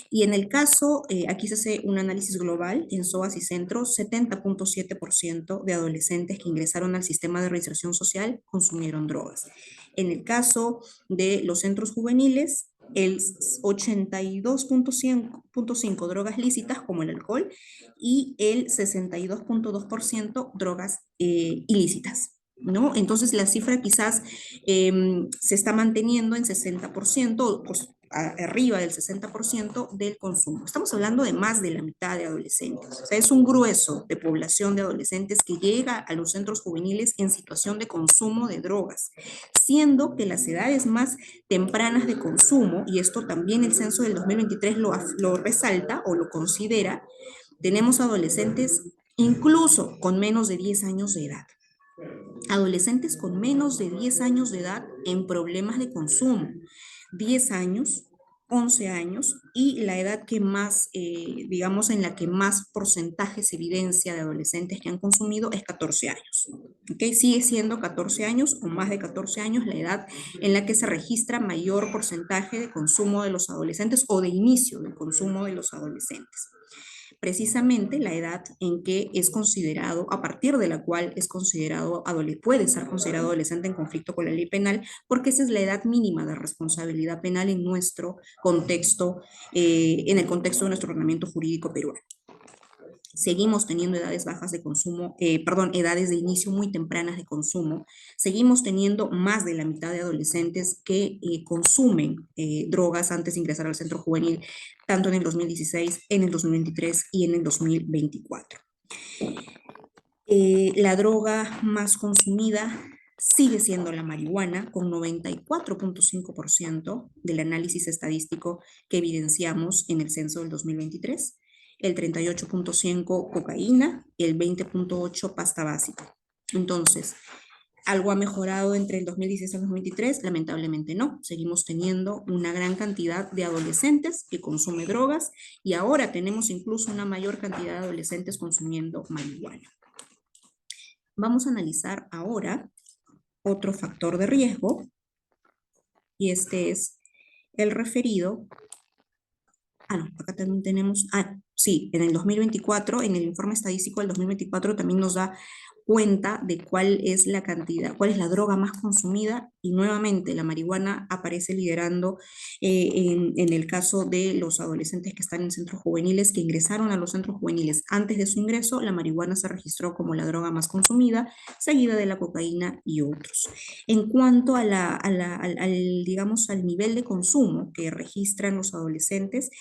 Y en el caso, aquí se hace un análisis global en SOAS y centros, 70.7% de adolescentes que ingresaron al sistema de reinserción social consumieron drogas. En el caso de los centros juveniles, el 82.5% drogas lícitas como el alcohol y el 62.2% drogas ilícitas, ¿no? Entonces la cifra quizás se está manteniendo en 60%, pues, arriba del 60% del consumo. Estamos hablando de más de la mitad de adolescentes. O sea, es un grueso de población de adolescentes que llega a los centros juveniles en situación de consumo de drogas, siendo que las edades más tempranas de consumo, y esto también el censo del 2023 lo resalta o lo considera, tenemos adolescentes incluso con menos de 10 años de edad. Adolescentes con menos de 10 años de edad en problemas de consumo. 10 años, 11 años y la edad que más, digamos, en la que más porcentaje se evidencia de adolescentes que han consumido es 14 años. ¿Okay? Sigue siendo 14 años o más de 14 años la edad en la que se registra mayor porcentaje de consumo de los adolescentes o de inicio del consumo de los adolescentes. Precisamente la edad en que es considerado, a partir de la cual es considerado, puede ser considerado adolescente en conflicto con la ley penal, porque esa es la edad mínima de responsabilidad penal en nuestro contexto, en el contexto de nuestro ordenamiento jurídico peruano. Seguimos teniendo edades bajas de consumo, edades de inicio muy tempranas de consumo. Seguimos teniendo más de la mitad de adolescentes que consumen drogas antes de ingresar al centro juvenil, tanto en el 2016, en el 2023 y en el 2024. La droga más consumida sigue siendo la marihuana, con 94.5% del análisis estadístico que evidenciamos en el censo del 2023. El 38.5% cocaína, el 20.8% pasta básica. Entonces, ¿algo ha mejorado entre el 2016 y el 2023? Lamentablemente no. Seguimos teniendo una gran cantidad de adolescentes que consumen drogas y ahora tenemos incluso una mayor cantidad de adolescentes consumiendo marihuana. Vamos a analizar ahora otro factor de riesgo y este es el referido. Acá también tenemos, sí, en el 2024, en el informe estadístico del 2024 también nos da cuenta de cuál es la cantidad, cuál es la droga más consumida y nuevamente la marihuana aparece liderando en el caso de los adolescentes que están en centros juveniles, que ingresaron a los centros juveniles antes de su ingreso, la marihuana se registró como la droga más consumida, seguida de la cocaína y otros. En cuanto a digamos, al nivel de consumo que registran los adolescentes,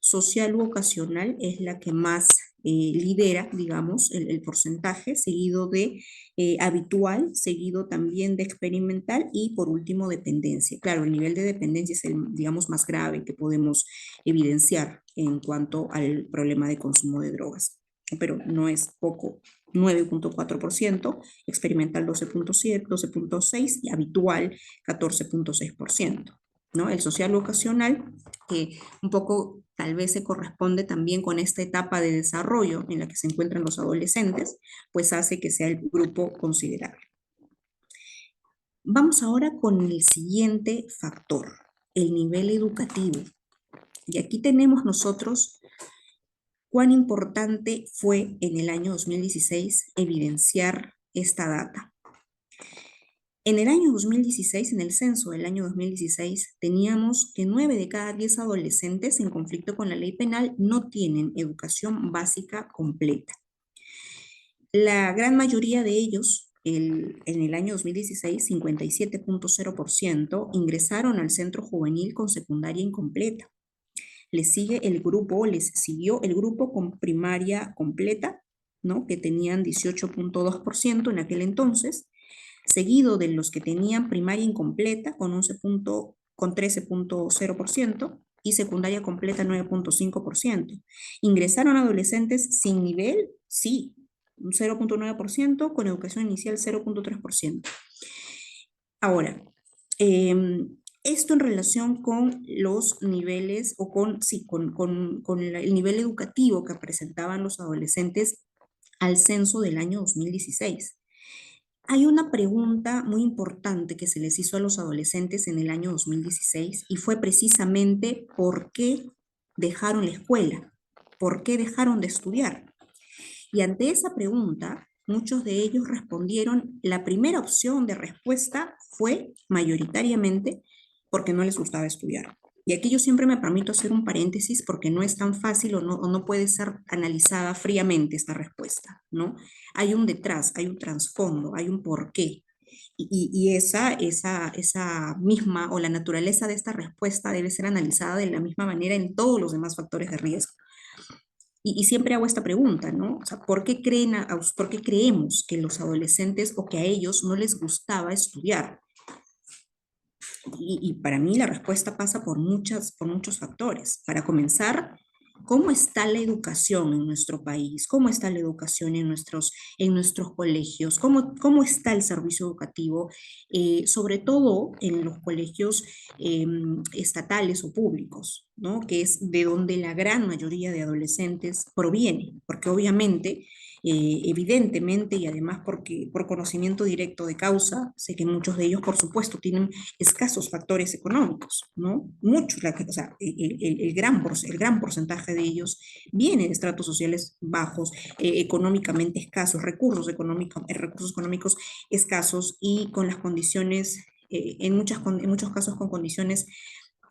social u ocasional es la que más lidera, digamos, el porcentaje, seguido de habitual, seguido también de experimental y por último dependencia. Claro, el nivel de dependencia es el, digamos, más grave que podemos evidenciar en cuanto al problema de consumo de drogas, pero no es poco. 9.4%, experimental 12.7, 12.6% y habitual 14.6%. ¿No? El social ocasional, que un poco tal vez se corresponde también con esta etapa de desarrollo en la que se encuentran los adolescentes, pues hace que sea el grupo considerable. Vamos ahora con el siguiente factor, el nivel educativo. Y aquí tenemos nosotros cuán importante fue en el año 2016 evidenciar esta data. En el año 2016, en el censo del año 2016, teníamos que 9 de cada 10 adolescentes en conflicto con la ley penal no tienen educación básica completa. La gran mayoría de ellos, en el año 2016, 57.0%, ingresaron al centro juvenil con secundaria incompleta. Les siguió el grupo con primaria completa, ¿no? Que tenían 18.2% en aquel entonces, seguido de los que tenían primaria incompleta con 13.0% y secundaria completa 9.5%. ¿Ingresaron adolescentes sin nivel? Sí, un 0.9%, con educación inicial 0.3%. Ahora, esto en relación con los niveles o con el nivel educativo que presentaban los adolescentes al censo del año 2016. Hay una pregunta muy importante que se les hizo a los adolescentes en el año 2016 y fue precisamente ¿por qué dejaron la escuela? ¿Por qué dejaron de estudiar? Y ante esa pregunta, muchos de ellos respondieron, la primera opción de respuesta fue mayoritariamente porque no les gustaba estudiar. Y aquí yo siempre me permito hacer un paréntesis porque no es tan fácil o no puede ser analizada fríamente esta respuesta, ¿no? Hay un detrás, hay un trasfondo, hay un porqué. Y esa misma o la naturaleza de esta respuesta debe ser analizada de la misma manera en todos los demás factores de riesgo. Y siempre hago esta pregunta, ¿no? O sea, ¿por qué creemos que los adolescentes o que a ellos no les gustaba estudiar? Y para mí la respuesta pasa por muchos factores. Para comenzar, ¿cómo está la educación en nuestro país? ¿Cómo está la educación en nuestros colegios? ¿Cómo está el servicio educativo? Sobre todo en los colegios estatales o públicos, ¿no? Que es de donde la gran mayoría de adolescentes proviene, porque obviamente evidentemente y además por conocimiento directo de causa, sé que muchos de ellos, por supuesto, tienen escasos factores económicos, ¿no? Muchos, o sea, el gran porcentaje de ellos viene de estratos sociales bajos, económicamente escasos, recursos económicos escasos y con las condiciones, en muchos casos con condiciones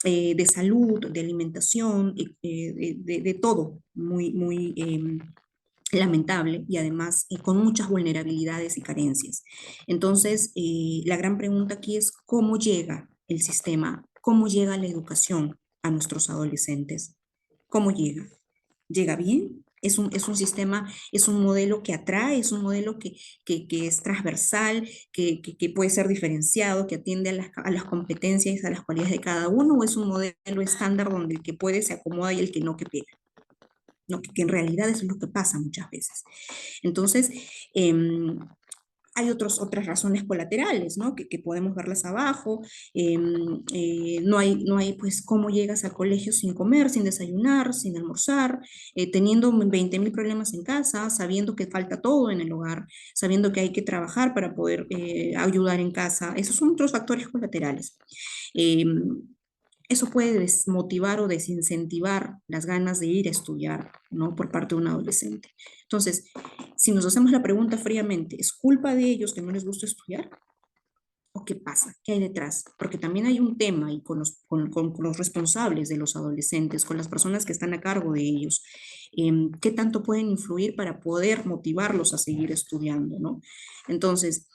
de salud, de alimentación, de todo, muy lamentable y además con muchas vulnerabilidades y carencias. Entonces, la gran pregunta aquí es cómo llega el sistema, cómo llega la educación a nuestros adolescentes. ¿Cómo llega? ¿Llega bien? Es un sistema, es un modelo que atrae, es un modelo que es transversal, que puede ser diferenciado, que atiende a las competencias, a las cualidades de cada uno, o es un modelo estándar donde el que puede se acomoda y el que no que pega. ¿No? Que en realidad es lo que pasa muchas veces. Entonces, hay otras razones colaterales, ¿no? Que podemos verlas abajo. No hay, pues, cómo llegas al colegio sin comer, sin desayunar, sin almorzar, teniendo 20.000 problemas en casa, sabiendo que falta todo en el hogar, sabiendo que hay que trabajar para poder ayudar en casa. Esos son otros factores colaterales. Eso puede desmotivar o desincentivar las ganas de ir a estudiar, ¿no? Por parte de un adolescente. Entonces, si nos hacemos la pregunta fríamente, ¿es culpa de ellos que no les gusta estudiar? ¿O qué pasa? ¿Qué hay detrás? Porque también hay un tema y con los responsables de los adolescentes, con las personas que están a cargo de ellos. ¿Qué tanto pueden influir para poder motivarlos a seguir estudiando, ¿no? Entonces,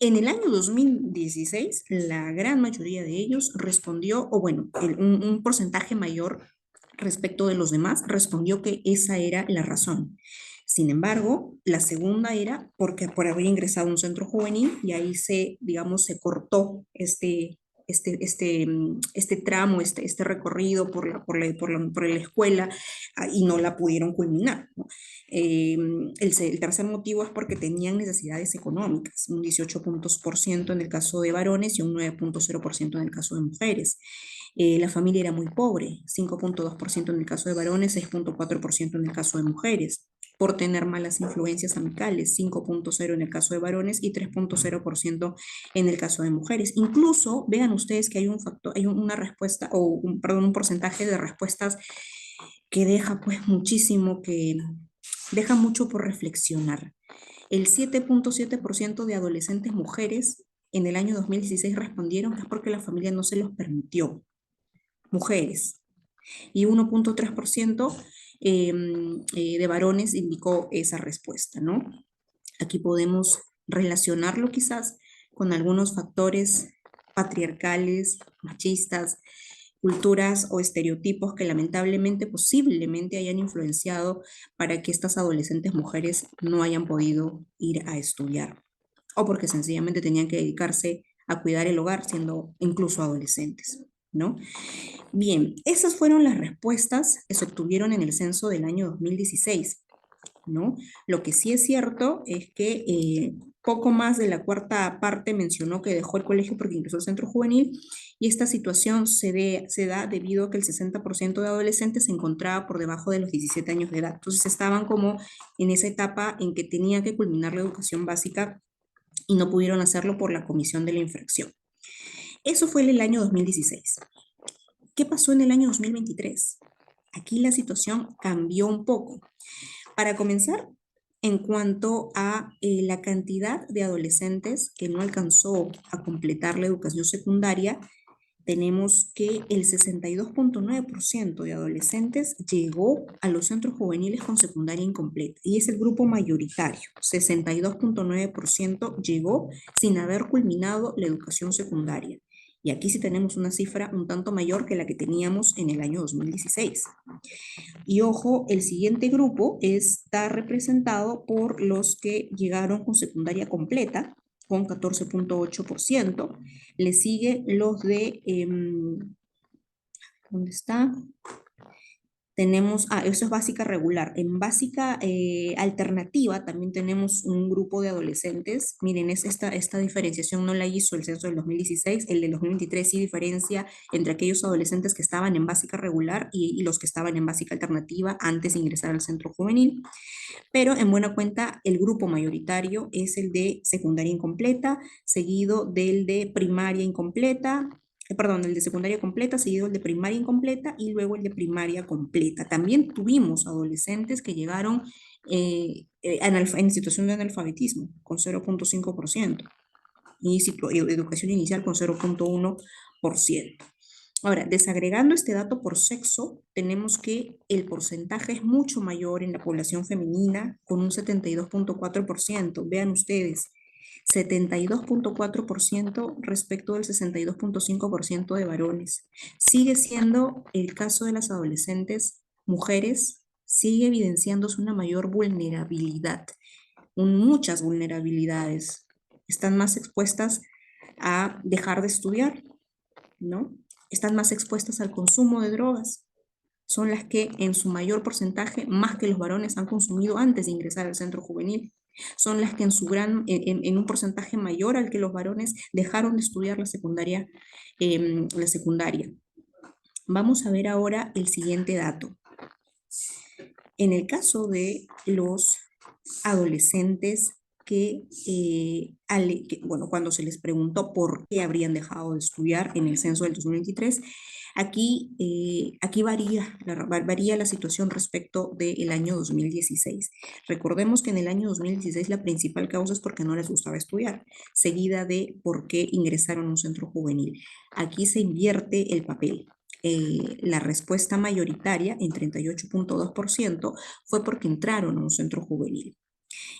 en el año 2016, la gran mayoría de ellos respondió, o bueno, un porcentaje mayor respecto de los demás, respondió que esa era la razón. Sin embargo, la segunda era porque por haber ingresado a un centro juvenil y ahí se, digamos, se cortó este tramo, este recorrido por la escuela y no la pudieron culminar, ¿no? El tercer motivo es porque tenían necesidades económicas, un 18% en el caso de varones y un 9,0% en el caso de mujeres. La familia era muy pobre, 5,2% en el caso de varones, 6,4% en el caso de mujeres, por tener malas influencias amicales, 5,0% en el caso de varones y 3,0% en el caso de mujeres. Incluso vean ustedes que hay un factor, hay una respuesta, perdón, un porcentaje de respuestas que deja pues muchísimo, que deja mucho por reflexionar. El 7,7% de adolescentes mujeres en el año 2016 respondieron que es porque la familia no se los permitió, mujeres, y 1,3% de varones indicó esa respuesta, ¿no? Aquí podemos relacionarlo quizás con algunos factores patriarcales, machistas, culturas o estereotipos que lamentablemente, posiblemente hayan influenciado para que estas adolescentes mujeres no hayan podido ir a estudiar, o porque sencillamente tenían que dedicarse a cuidar el hogar siendo incluso adolescentes, ¿no? Bien, esas fueron las respuestas que se obtuvieron en el censo del año 2016, ¿no? Lo que sí es cierto es que poco más de la cuarta parte mencionó que dejó el colegio porque ingresó al centro juvenil, y esta situación se da debido a que el 60% de adolescentes se encontraba por debajo de los 17 años de edad. Entonces estaban como en esa etapa en que tenían que culminar la educación básica y no pudieron hacerlo por la comisión de la infracción. Eso fue en el año 2016. ¿Qué pasó en el año 2023? Aquí la situación cambió un poco. Para comenzar, en cuanto a la cantidad de adolescentes que no alcanzó a completar la educación secundaria, tenemos que el 62,9% de adolescentes llegó a los centros juveniles con secundaria incompleta, y es el grupo mayoritario. 62,9% llegó sin haber culminado la educación secundaria. Y aquí sí tenemos una cifra un tanto mayor que la que teníamos en el año 2016. Y ojo, el siguiente grupo está representado por los que llegaron con secundaria completa, con 14,8%. Le sigue los de, ¿dónde está? Tenemos, eso es básica regular. En básica alternativa también tenemos un grupo de adolescentes. Miren, esta diferenciación no la hizo el censo del 2016, el del 2023 sí diferencia entre aquellos adolescentes que estaban en básica regular y los que estaban en básica alternativa antes de ingresar al centro juvenil. Pero en buena cuenta, el grupo mayoritario es el de secundaria incompleta, seguido del de primaria incompleta, perdón, el de secundaria completa, seguido el de primaria incompleta y luego el de primaria completa. También tuvimos adolescentes que llegaron en situación de analfabetismo, con 0,5%, y educación inicial con 0,1%. Ahora, desagregando este dato por sexo, tenemos que el porcentaje es mucho mayor en la población femenina, con un 72,4%. Vean ustedes, 72,4% respecto del 62,5% de varones. Sigue siendo el caso de las adolescentes mujeres, sigue evidenciándose una mayor vulnerabilidad, muchas vulnerabilidades. Están más expuestas a dejar de estudiar, ¿no? Están más expuestas al consumo de drogas. Son las que en su mayor porcentaje, más que los varones, han consumido antes de ingresar al centro juvenil. Son las que en un porcentaje mayor al que los varones dejaron de estudiar la secundaria. Vamos a ver ahora el siguiente dato. En el caso de los adolescentes bueno, cuando se les preguntó por qué habrían dejado de estudiar en el censo del 2023, aquí varía la situación respecto del año 2016. Recordemos que en el año 2016 la principal causa es porque no les gustaba estudiar, seguida de por qué ingresaron a un centro juvenil. Aquí se invierte el papel. La respuesta mayoritaria, en 38,2%, fue porque entraron a un centro juvenil.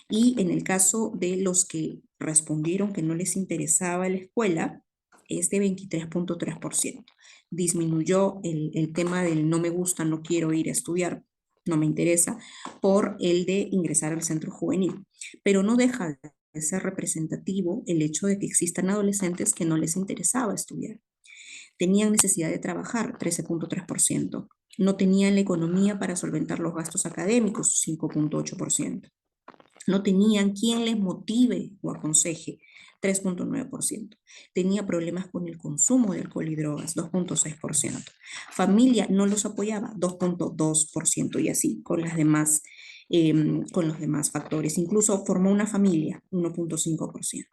Y en el caso de los que respondieron que no les interesaba la escuela, es de 23.3%. Disminuyó el tema del no me gusta, no quiero ir a estudiar, no me interesa, por el de ingresar al centro juvenil. Pero no deja de ser representativo el hecho de que existan adolescentes que no les interesaba estudiar. Tenían necesidad de trabajar, 13.3%. No tenían la economía para solventar los gastos académicos, 5.8%. No tenían quien les motive o aconseje, 3.9%. Tenía problemas con el consumo de alcohol y drogas, 2.6%. Familia no los apoyaba, 2.2%, y así con los demás factores. Incluso formó una familia, 1.5%.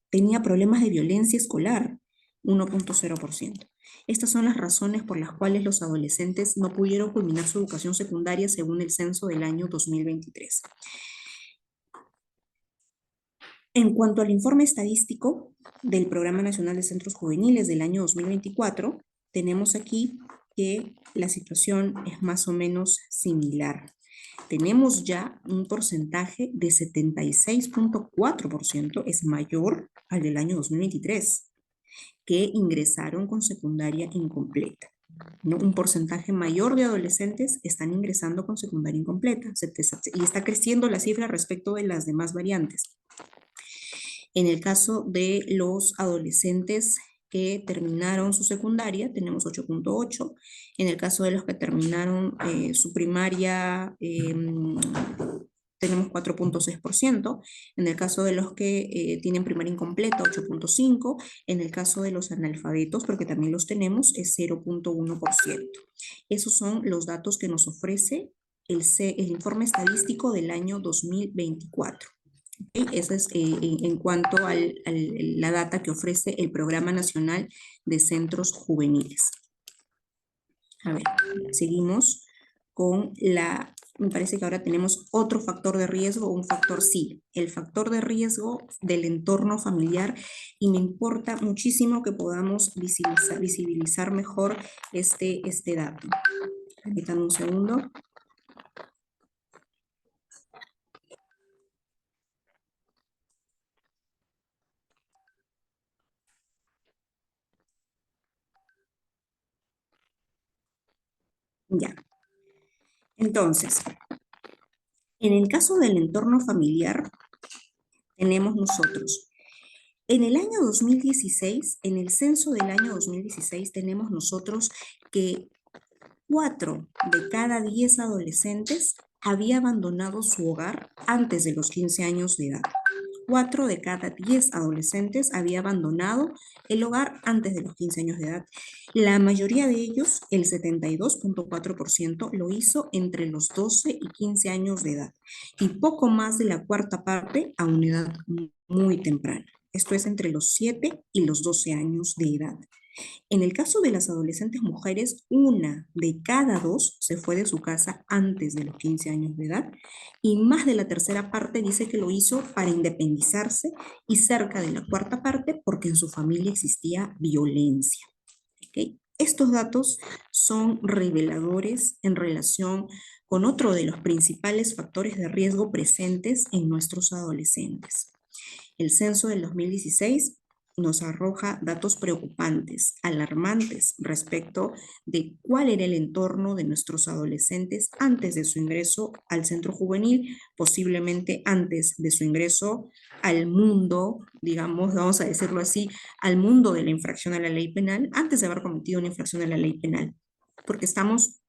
Tenía problemas de violencia escolar, 1.0%. Estas son las razones por las cuales los adolescentes no pudieron culminar su educación secundaria según el censo del año 2023. En cuanto al informe estadístico del Programa Nacional de Centros Juveniles del año 2024, tenemos aquí que la situación es más o menos similar. Tenemos ya un porcentaje de 76.4%, es mayor al del año 2023, que ingresaron con secundaria incompleta. ¿No? Un porcentaje mayor de adolescentes están ingresando con secundaria incompleta y está creciendo la cifra respecto de las demás variantes. En el caso de los adolescentes que terminaron su secundaria, tenemos 8.8. En el caso de los que terminaron su primaria, tenemos 4.6%. En el caso de los que tienen primaria incompleta, 8.5%. En el caso de los analfabetos, porque también los tenemos, es 0.1%. Esos son los datos que nos ofrece el informe estadístico del año 2024. Eso es en cuanto a la data que ofrece el Programa Nacional de Centros Juveniles. A ver, seguimos con me parece que ahora tenemos otro factor de riesgo, un factor sí, el factor de riesgo del entorno familiar, y me importa muchísimo que podamos visibilizar mejor este dato. Permítanme un segundo. Ya. Entonces, en el caso del entorno familiar, tenemos nosotros, en el año 2016, en el censo del año 2016, tenemos nosotros que 4 de cada 10 adolescentes había abandonado su hogar antes de los 15 años de edad. 4 de cada 10 adolescentes había abandonado el hogar antes de los 15 años de edad. La mayoría de ellos, el 72.4%, lo hizo entre los 12 y 15 años de edad, y poco más de la cuarta parte a una edad muy temprana. Esto es entre los 7 y los 12 años de edad. En el caso de las adolescentes mujeres, 1 de cada 2 se fue de su casa antes de los 15 años de edad, y más de la tercera parte dice que lo hizo para independizarse, y cerca de la cuarta parte porque en su familia existía violencia. ¿Okay? Estos datos son reveladores en relación con otro de los principales factores de riesgo presentes en nuestros adolescentes. El censo del 2016 nos arroja datos preocupantes, alarmantes, respecto de cuál era el entorno de nuestros adolescentes antes de su ingreso al centro juvenil, posiblemente antes de su ingreso al mundo, digamos, vamos a decirlo así, al mundo de la infracción a la ley penal, antes de haber cometido una infracción a la ley penal, porque estamos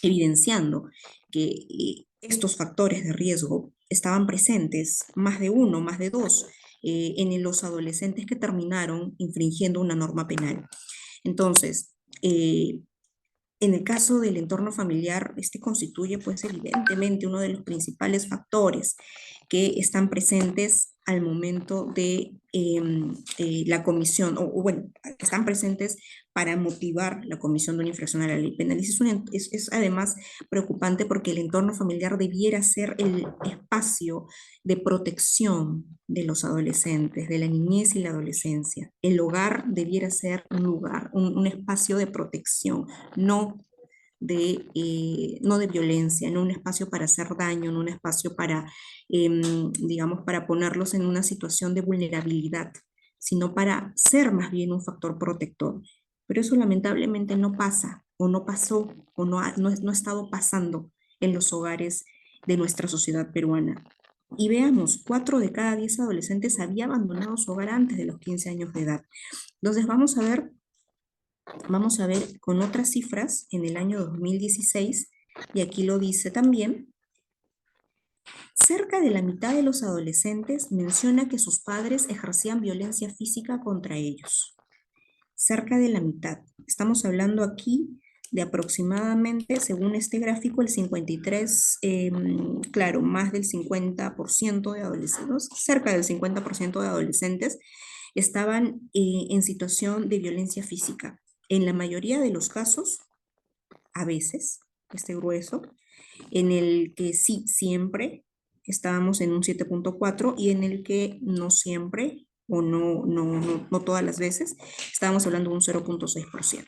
evidenciando que estos factores de riesgo estaban presentes, más de uno, más de dos, en los adolescentes que terminaron infringiendo una norma penal. Entonces, en el caso del entorno familiar, este constituye pues evidentemente uno de los principales factores que están presentes al momento de la comisión, o bueno, están presentes para motivar la comisión de una infracción a la ley penal. Es además preocupante porque el entorno familiar debiera ser el espacio de protección de los adolescentes, de la niñez y la adolescencia. El hogar debiera ser un lugar, un espacio de protección, no de violencia, no un espacio para hacer daño, no un espacio para, digamos, para ponerlos en una situación de vulnerabilidad sino para ser más bien un factor protector. Pero eso lamentablemente no pasa, o no pasó, o no ha estado pasando en los hogares de nuestra sociedad peruana. Y veamos, 4 de cada 10 adolescentes había abandonado su hogar antes de los 15 años de edad. Entonces vamos a ver con otras cifras en el año 2016, y aquí lo dice también, cerca de la mitad de los adolescentes menciona que sus padres ejercían violencia física contra ellos. Cerca de la mitad. Estamos hablando aquí de aproximadamente, según este gráfico, el 53, claro, más del 50% de adolescentes, cerca del 50% de adolescentes estaban en situación de violencia física. En la mayoría de los casos, a veces, este grueso, en el que sí, siempre estábamos en un 7.4 y en el que no siempre o no todas las veces estábamos hablando de un 0.6%.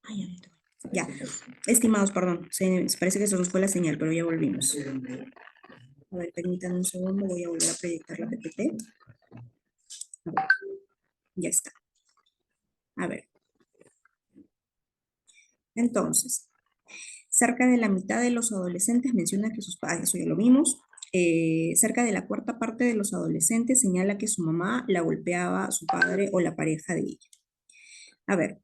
Ay, ya, estimados, perdón, parece que se nos fue la señal, pero ya volvimos. A ver, permítanme un segundo, voy a volver a proyectar la PPT. A ver, ya está. A ver. Entonces, cerca de la mitad de los adolescentes menciona que sus padres, eso ya lo vimos, cerca de la cuarta parte de los adolescentes señala que su mamá la golpeaba a su padre o la pareja de ella. A ver,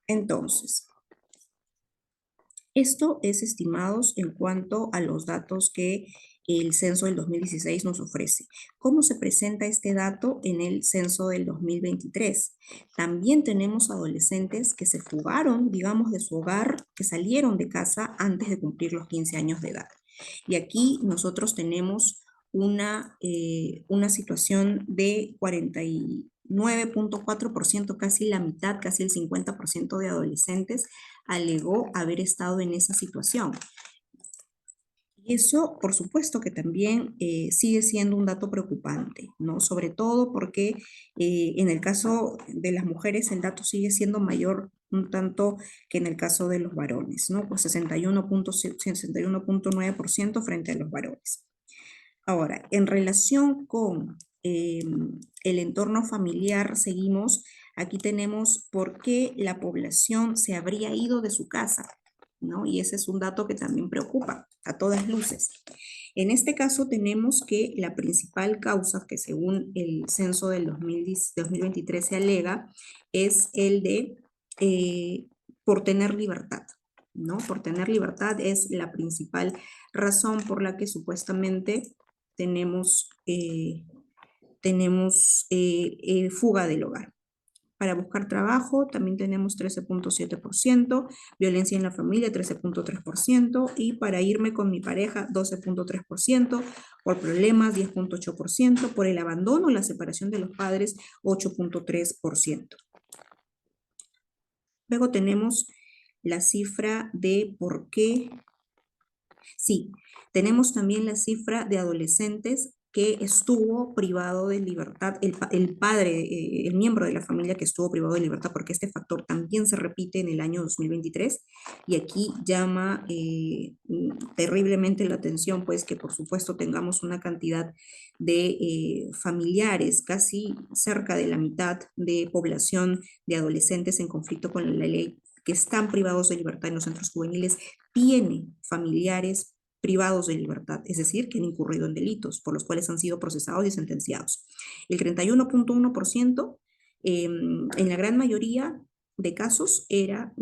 entonces, esto es estimados en cuanto a los datos que el censo del 2016 nos ofrece. ¿Cómo se presenta este dato en el censo del 2023? También tenemos adolescentes que se fugaron, digamos, de su hogar, que salieron de casa antes de cumplir los 15 años de edad. Y aquí nosotros tenemos una situación de 49.4%, casi la mitad, casi el 50% de adolescentes alegó haber estado en esa situación. Y eso, por supuesto, que también sigue siendo un dato preocupante, ¿no? Sobre todo porque en el caso de las mujeres el dato sigue siendo mayor un tanto que en el caso de los varones, ¿no? Pues 61.9% frente a los varones. Ahora, en relación con el entorno familiar, seguimos, aquí tenemos por qué la población se habría ido de su casa, ¿no? Y ese es un dato que también preocupa a todas luces. En este caso tenemos que la principal causa que según el censo del 2023 se alega es el de por tener libertad, ¿no? Por tener libertad es la principal razón por la que supuestamente tenemos fuga del hogar. Para buscar trabajo también tenemos 13.7%, violencia en la familia 13.3% y para irme con mi pareja 12.3%, por problemas 10.8%, por el abandono, la separación de los padres 8.3%. Luego tenemos la cifra de por qué. Sí, tenemos también la cifra de adolescentes que estuvo privado de libertad, el padre, el miembro de la familia que estuvo privado de libertad, porque este factor también se repite en el año 2023 y aquí llama terriblemente la atención, pues que por supuesto tengamos una cantidad de familiares, casi cerca de la mitad de población de adolescentes en conflicto con la ley que están privados de libertad en los centros juveniles, tiene familiares privados de libertad, es decir, que han incurrido en delitos por los cuales han sido procesados y sentenciados. El 31.1%, en la gran mayoría de casos era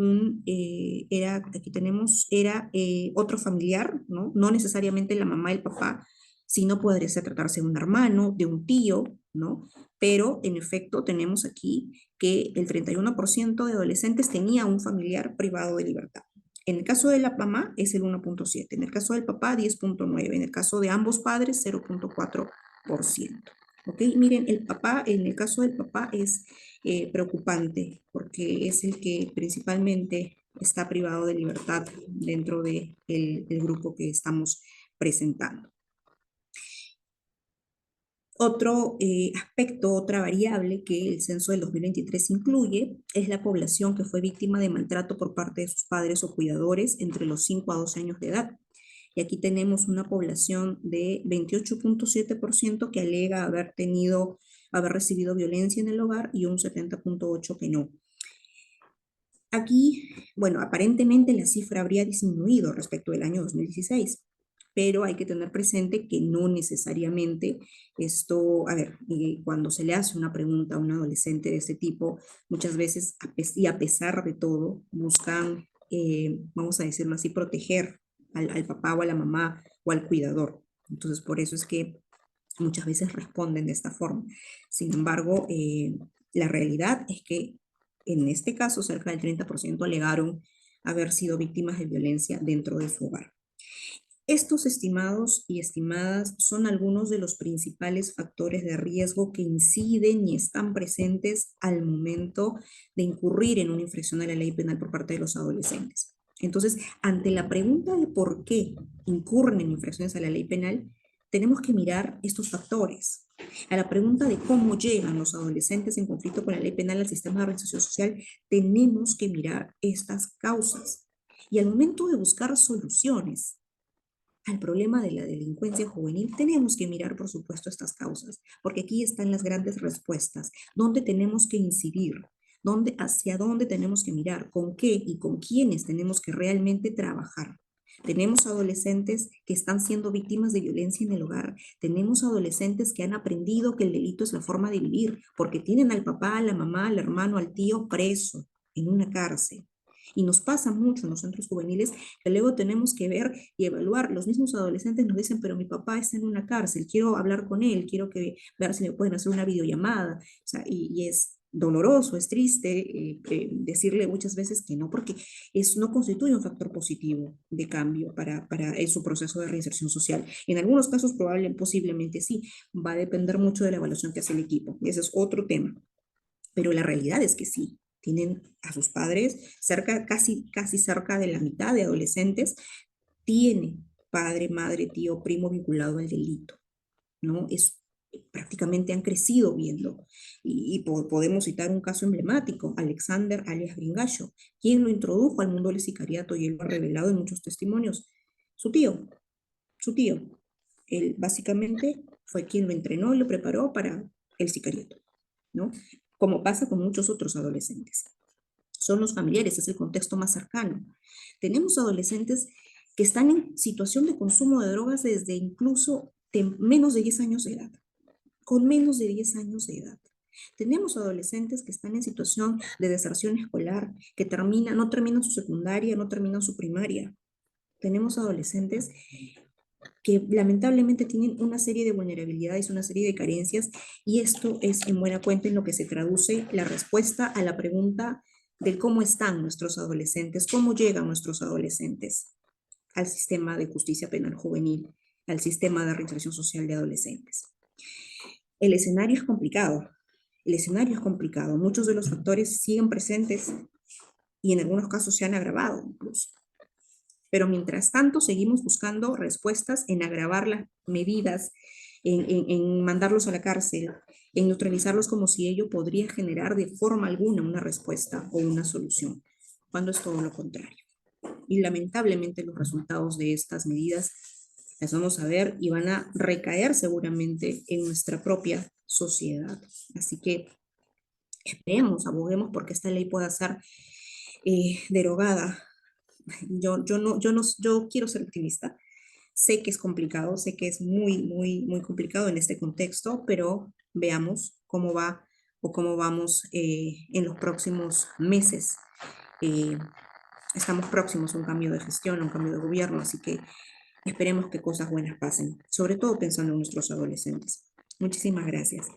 otro familiar, ¿no? No necesariamente la mamá y el papá, sino podría tratarse de un hermano, de un tío, ¿no? Pero en efecto tenemos aquí que el 31% de adolescentes tenía un familiar privado de libertad. En el caso de la mamá es el 1.7, en el caso del papá 10.9, en el caso de ambos padres 0.4%. ¿Ok? Miren, en el caso del papá es preocupante porque es el que principalmente está privado de libertad dentro del grupo que estamos presentando. Otro aspecto, otra variable que el censo del 2023 incluye es la población que fue víctima de maltrato por parte de sus padres o cuidadores entre los 5 a 12 años de edad. Y aquí tenemos una población de 28.7% que alega haber recibido violencia en el hogar y un 70.8% que no. Aquí, bueno, aparentemente la cifra habría disminuido respecto del año 2016, pero hay que tener presente que no necesariamente esto, cuando se le hace una pregunta a un adolescente de este tipo, muchas veces, y a pesar de todo, buscan, vamos a decirlo así, proteger al papá o a la mamá o al cuidador. Entonces, por eso es que muchas veces responden de esta forma. Sin embargo, la realidad es que en este caso cerca del 30% alegaron haber sido víctimas de violencia dentro de su hogar. Estos estimados y estimadas son algunos de los principales factores de riesgo que inciden y están presentes al momento de incurrir en una infracción a la ley penal por parte de los adolescentes. Entonces, ante la pregunta de por qué incurren en infracciones a la ley penal, tenemos que mirar estos factores. A la pregunta de cómo llegan los adolescentes en conflicto con la ley penal al sistema de reinserción social, tenemos que mirar estas causas. Y al momento de buscar soluciones al problema de la delincuencia juvenil, tenemos que mirar, por supuesto, estas causas, porque aquí están las grandes respuestas, dónde tenemos que incidir, hacia dónde tenemos que mirar, con qué y con quiénes tenemos que realmente trabajar. Tenemos adolescentes que están siendo víctimas de violencia en el hogar. Tenemos adolescentes que han aprendido que el delito es la forma de vivir, porque tienen al papá, a la mamá, al hermano, al tío preso en una cárcel. Y nos pasa mucho en los centros juveniles que luego tenemos que ver y evaluar. Los mismos adolescentes nos dicen, pero mi papá está en una cárcel, quiero hablar con él, quiero ver si me pueden hacer una videollamada. O sea, y es doloroso, es triste decirle muchas veces que no, porque no constituye un factor positivo de cambio para su proceso de reinserción social. En algunos casos posiblemente sí, va a depender mucho de la evaluación que hace el equipo. Ese es otro tema. Pero la realidad es que sí, tienen a sus padres casi cerca de la mitad de adolescentes, tiene padre, madre, tío, primo vinculado al delito, ¿no? Prácticamente han crecido viendo. Podemos citar un caso emblemático, Alexander alias Gringallo, quien lo introdujo al mundo del sicariato y él lo ha revelado en muchos testimonios. Su tío, su tío. Él básicamente fue quien lo entrenó y lo preparó para el sicariato, ¿no? Como pasa con muchos otros adolescentes. Son los familiares, es el contexto más cercano. Tenemos adolescentes que están en situación de consumo de drogas desde incluso menos de 10 años de edad, con menos de 10 años de edad. Tenemos adolescentes que están en situación de deserción escolar, que no terminan su secundaria, no terminan su primaria. Tenemos adolescentes que lamentablemente tienen una serie de vulnerabilidades, una serie de carencias, y esto es en buena cuenta en lo que se traduce la respuesta a la pregunta del cómo están nuestros adolescentes, cómo llegan nuestros adolescentes al sistema de justicia penal juvenil, al sistema de reinserción social de adolescentes. El escenario es complicado, muchos de los factores siguen presentes y en algunos casos se han agravado incluso. Pero mientras tanto seguimos buscando respuestas en agravar las medidas, en mandarlos a la cárcel, en neutralizarlos como si ello podría generar de forma alguna una respuesta o una solución, cuando es todo lo contrario. Y lamentablemente los resultados de estas medidas las vamos a ver y van a recaer seguramente en nuestra propia sociedad. Así que esperemos, aboguemos porque esta ley pueda ser derogada. Yo quiero ser optimista, Sé que es complicado, sé que es muy, muy, muy complicado en este contexto, pero veamos cómo va o cómo vamos en los próximos meses. Eh, Estamos próximos a un cambio de gestión, a un cambio de gobierno, así que esperemos que cosas buenas pasen, sobre todo pensando en nuestros adolescentes. Muchísimas gracias.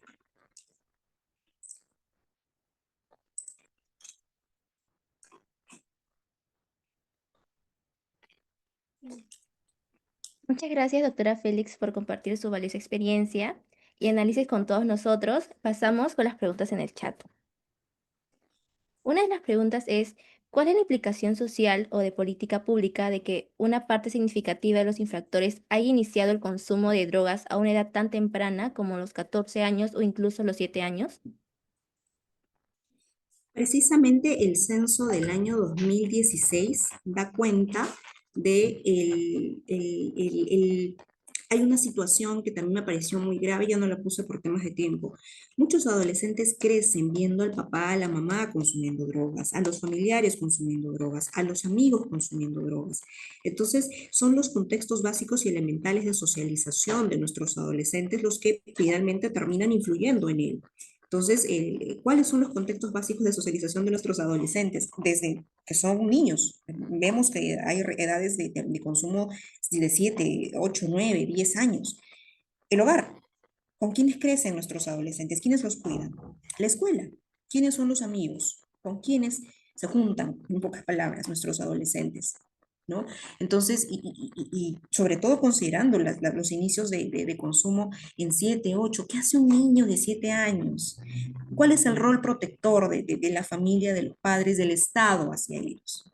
Muchas gracias, doctora Félix, por compartir su valiosa experiencia y análisis con todos nosotros. Pasamos con las preguntas en el chat. Una de las preguntas es, ¿cuál es la implicación social o de política pública de que una parte significativa de los infractores haya iniciado el consumo de drogas a una edad tan temprana como los 14 años o incluso los 7 años? Precisamente el censo del año 2016 da cuenta de hay una situación que también me pareció muy grave, ya no la puse por temas de tiempo. Muchos adolescentes crecen viendo al papá, a la mamá consumiendo drogas, a los familiares consumiendo drogas, a los amigos consumiendo drogas. Entonces, son los contextos básicos y elementales de socialización de nuestros adolescentes los que finalmente terminan influyendo en él. Entonces, ¿cuáles son los contextos básicos de socialización de nuestros adolescentes? Desde que son niños. Vemos que hay edades de consumo de 7, 8, 9, 10 años. El hogar. ¿Con quiénes crecen nuestros adolescentes? ¿Quiénes los cuidan? La escuela. ¿Quiénes son los amigos? ¿Con quiénes se juntan, en pocas palabras, nuestros adolescentes? ¿No? Entonces, y sobre todo considerando los inicios de consumo en 7, 8, ¿qué hace un niño de 7 años? ¿Cuál es el rol protector de la familia, de los padres, del Estado hacia ellos?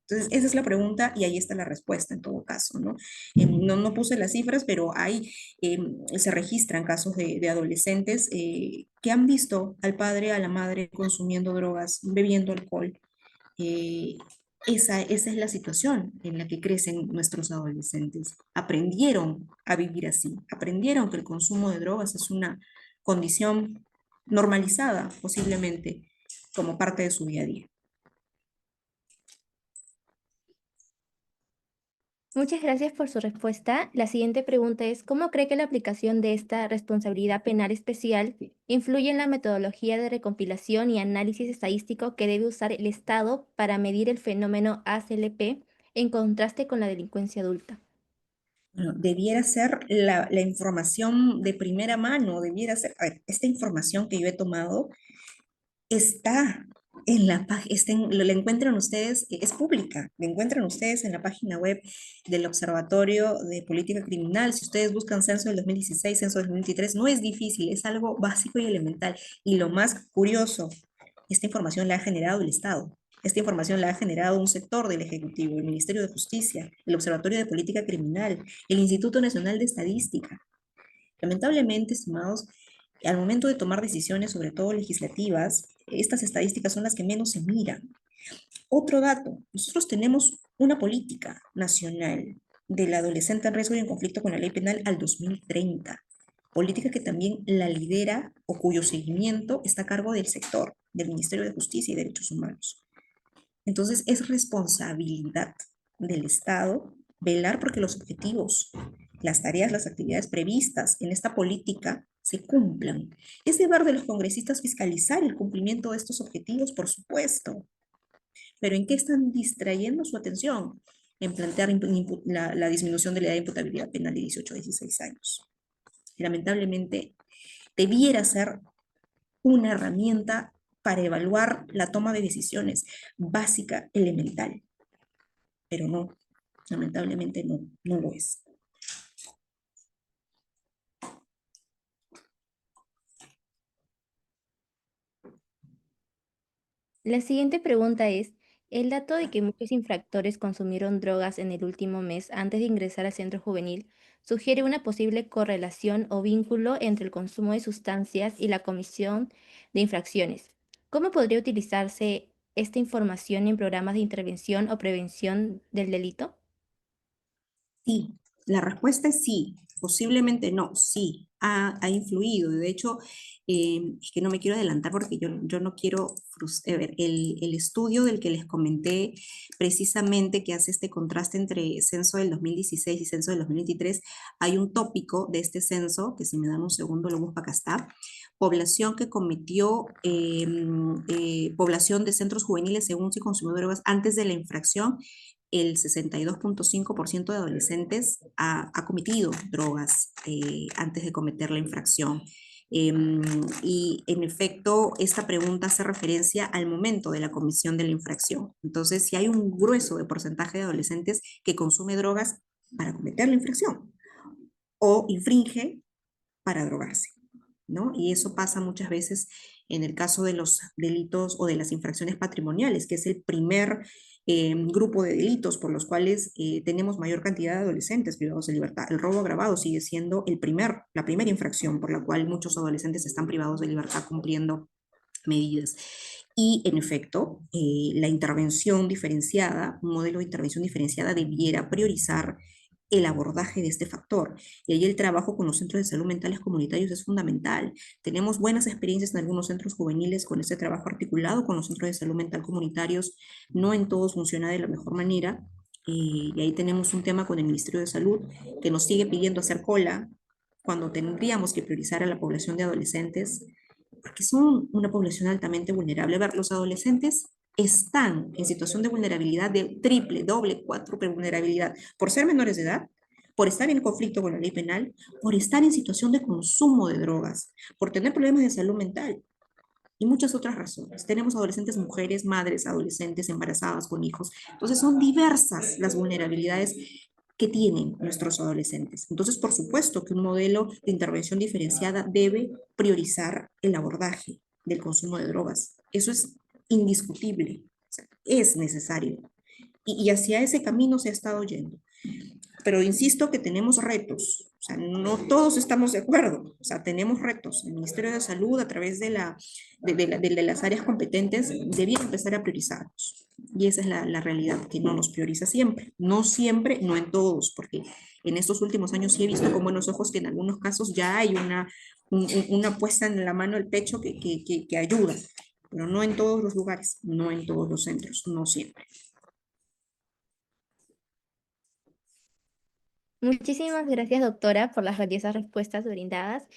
Entonces, esa es la pregunta y ahí está la respuesta en todo caso, ¿no? No puse las cifras, pero se registran casos de adolescentes que han visto al padre, a la madre consumiendo drogas, bebiendo alcohol. Eh, esa es la situación en la que crecen nuestros adolescentes. Aprendieron a vivir así, aprendieron que el consumo de drogas es una condición normalizada, posiblemente, como parte de su día a día. Muchas gracias por su respuesta. La siguiente pregunta es, ¿cómo cree que la aplicación de esta responsabilidad penal especial influye en la metodología de recompilación y análisis estadístico que debe usar el Estado para medir el fenómeno ACLP en contraste con la delincuencia adulta? Bueno, debiera ser la información de primera mano, debiera ser, a ver, esta información que yo he tomado está en la página, la encuentran ustedes, es pública, la encuentran ustedes en la página web del Observatorio de Política Criminal. Si ustedes buscan censo del 2016, censo del 2023, no es difícil, es algo básico y elemental. Y lo más curioso, esta información la ha generado el Estado. Esta información la ha generado un sector del Ejecutivo, el Ministerio de Justicia, el Observatorio de Política Criminal, el Instituto Nacional de Estadística. Lamentablemente, estimados, al momento de tomar decisiones, sobre todo legislativas, estas estadísticas son las que menos se miran. Otro dato, nosotros tenemos una política nacional del adolescente en riesgo y en conflicto con la ley penal al 2030, política que también la lidera o cuyo seguimiento está a cargo del sector, del Ministerio de Justicia y Derechos Humanos. Entonces, es responsabilidad del Estado velar porque los objetivos, las tareas, las actividades previstas en esta política se cumplan. Es deber de los congresistas fiscalizar el cumplimiento de estos objetivos, por supuesto. Pero ¿en qué están distrayendo su atención? En plantear la disminución de la edad de imputabilidad penal de 18 a 16 años. Y lamentablemente, debiera ser una herramienta para evaluar la toma de decisiones básica, elemental, pero no, lamentablemente no lo es. La siguiente pregunta es, ¿el dato de que muchos infractores consumieron drogas en el último mes antes de ingresar al centro juvenil sugiere una posible correlación o vínculo entre el consumo de sustancias y la comisión de infracciones? ¿Cómo podría utilizarse esta información en programas de intervención o prevención del delito? Sí, la respuesta es sí. Posiblemente no, sí, ha influido. De hecho, es que no me quiero adelantar porque yo no quiero ver, el estudio del que les comenté precisamente que hace este contraste entre censo del 2016 y censo del 2023, hay un tópico de este censo, que si me dan un segundo lo busco, acá está, población que cometió, población de centros juveniles según si consumió drogas antes de la infracción, el 62.5% de adolescentes ha cometido drogas antes de cometer la infracción. Y en efecto, esta pregunta hace referencia al momento de la comisión de la infracción. Entonces, si hay un grueso de porcentaje de adolescentes que consume drogas para cometer la infracción o infringe para drogarse, ¿no? Y eso pasa muchas veces en el caso de los delitos o de las infracciones patrimoniales, que es el primer grupo de delitos por los cuales tenemos mayor cantidad de adolescentes privados de libertad. El robo agravado sigue siendo la primera infracción por la cual muchos adolescentes están privados de libertad cumpliendo medidas. Y en efecto, la intervención diferenciada, un modelo de intervención diferenciada debiera priorizar el abordaje de este factor. Y ahí el trabajo con los centros de salud mentales comunitarios es fundamental. Tenemos buenas experiencias en algunos centros juveniles con este trabajo articulado con los centros de salud mental comunitarios. No en todos funciona de la mejor manera. Y ahí tenemos un tema con el Ministerio de Salud que nos sigue pidiendo hacer cola cuando tendríamos que priorizar a la población de adolescentes porque son una población altamente vulnerable. A ver, los adolescentes están en situación de vulnerabilidad de triple, doble, cuádruple vulnerabilidad por ser menores de edad, por estar en conflicto con la ley penal, por estar en situación de consumo de drogas, por tener problemas de salud mental y muchas otras razones. Tenemos adolescentes mujeres, madres, adolescentes embarazadas con hijos. Entonces son diversas las vulnerabilidades que tienen nuestros adolescentes. Entonces, por supuesto que un modelo de intervención diferenciada debe priorizar el abordaje del consumo de drogas. Eso es indiscutible, o sea, es necesario. Y hacia ese camino se ha estado yendo. Pero insisto que tenemos retos, o sea, no todos estamos de acuerdo, o sea, tenemos retos. El Ministerio de Salud, a través de las áreas competentes, debía empezar a priorizarnos. Y esa es la realidad, que no nos prioriza siempre. No siempre, no en todos, porque en estos últimos años sí he visto con buenos ojos que en algunos casos ya hay una puesta en la mano al pecho que ayuda, pero no en todos los lugares, no en todos los centros, no siempre. Muchísimas gracias, doctora, por las valiosas respuestas brindadas.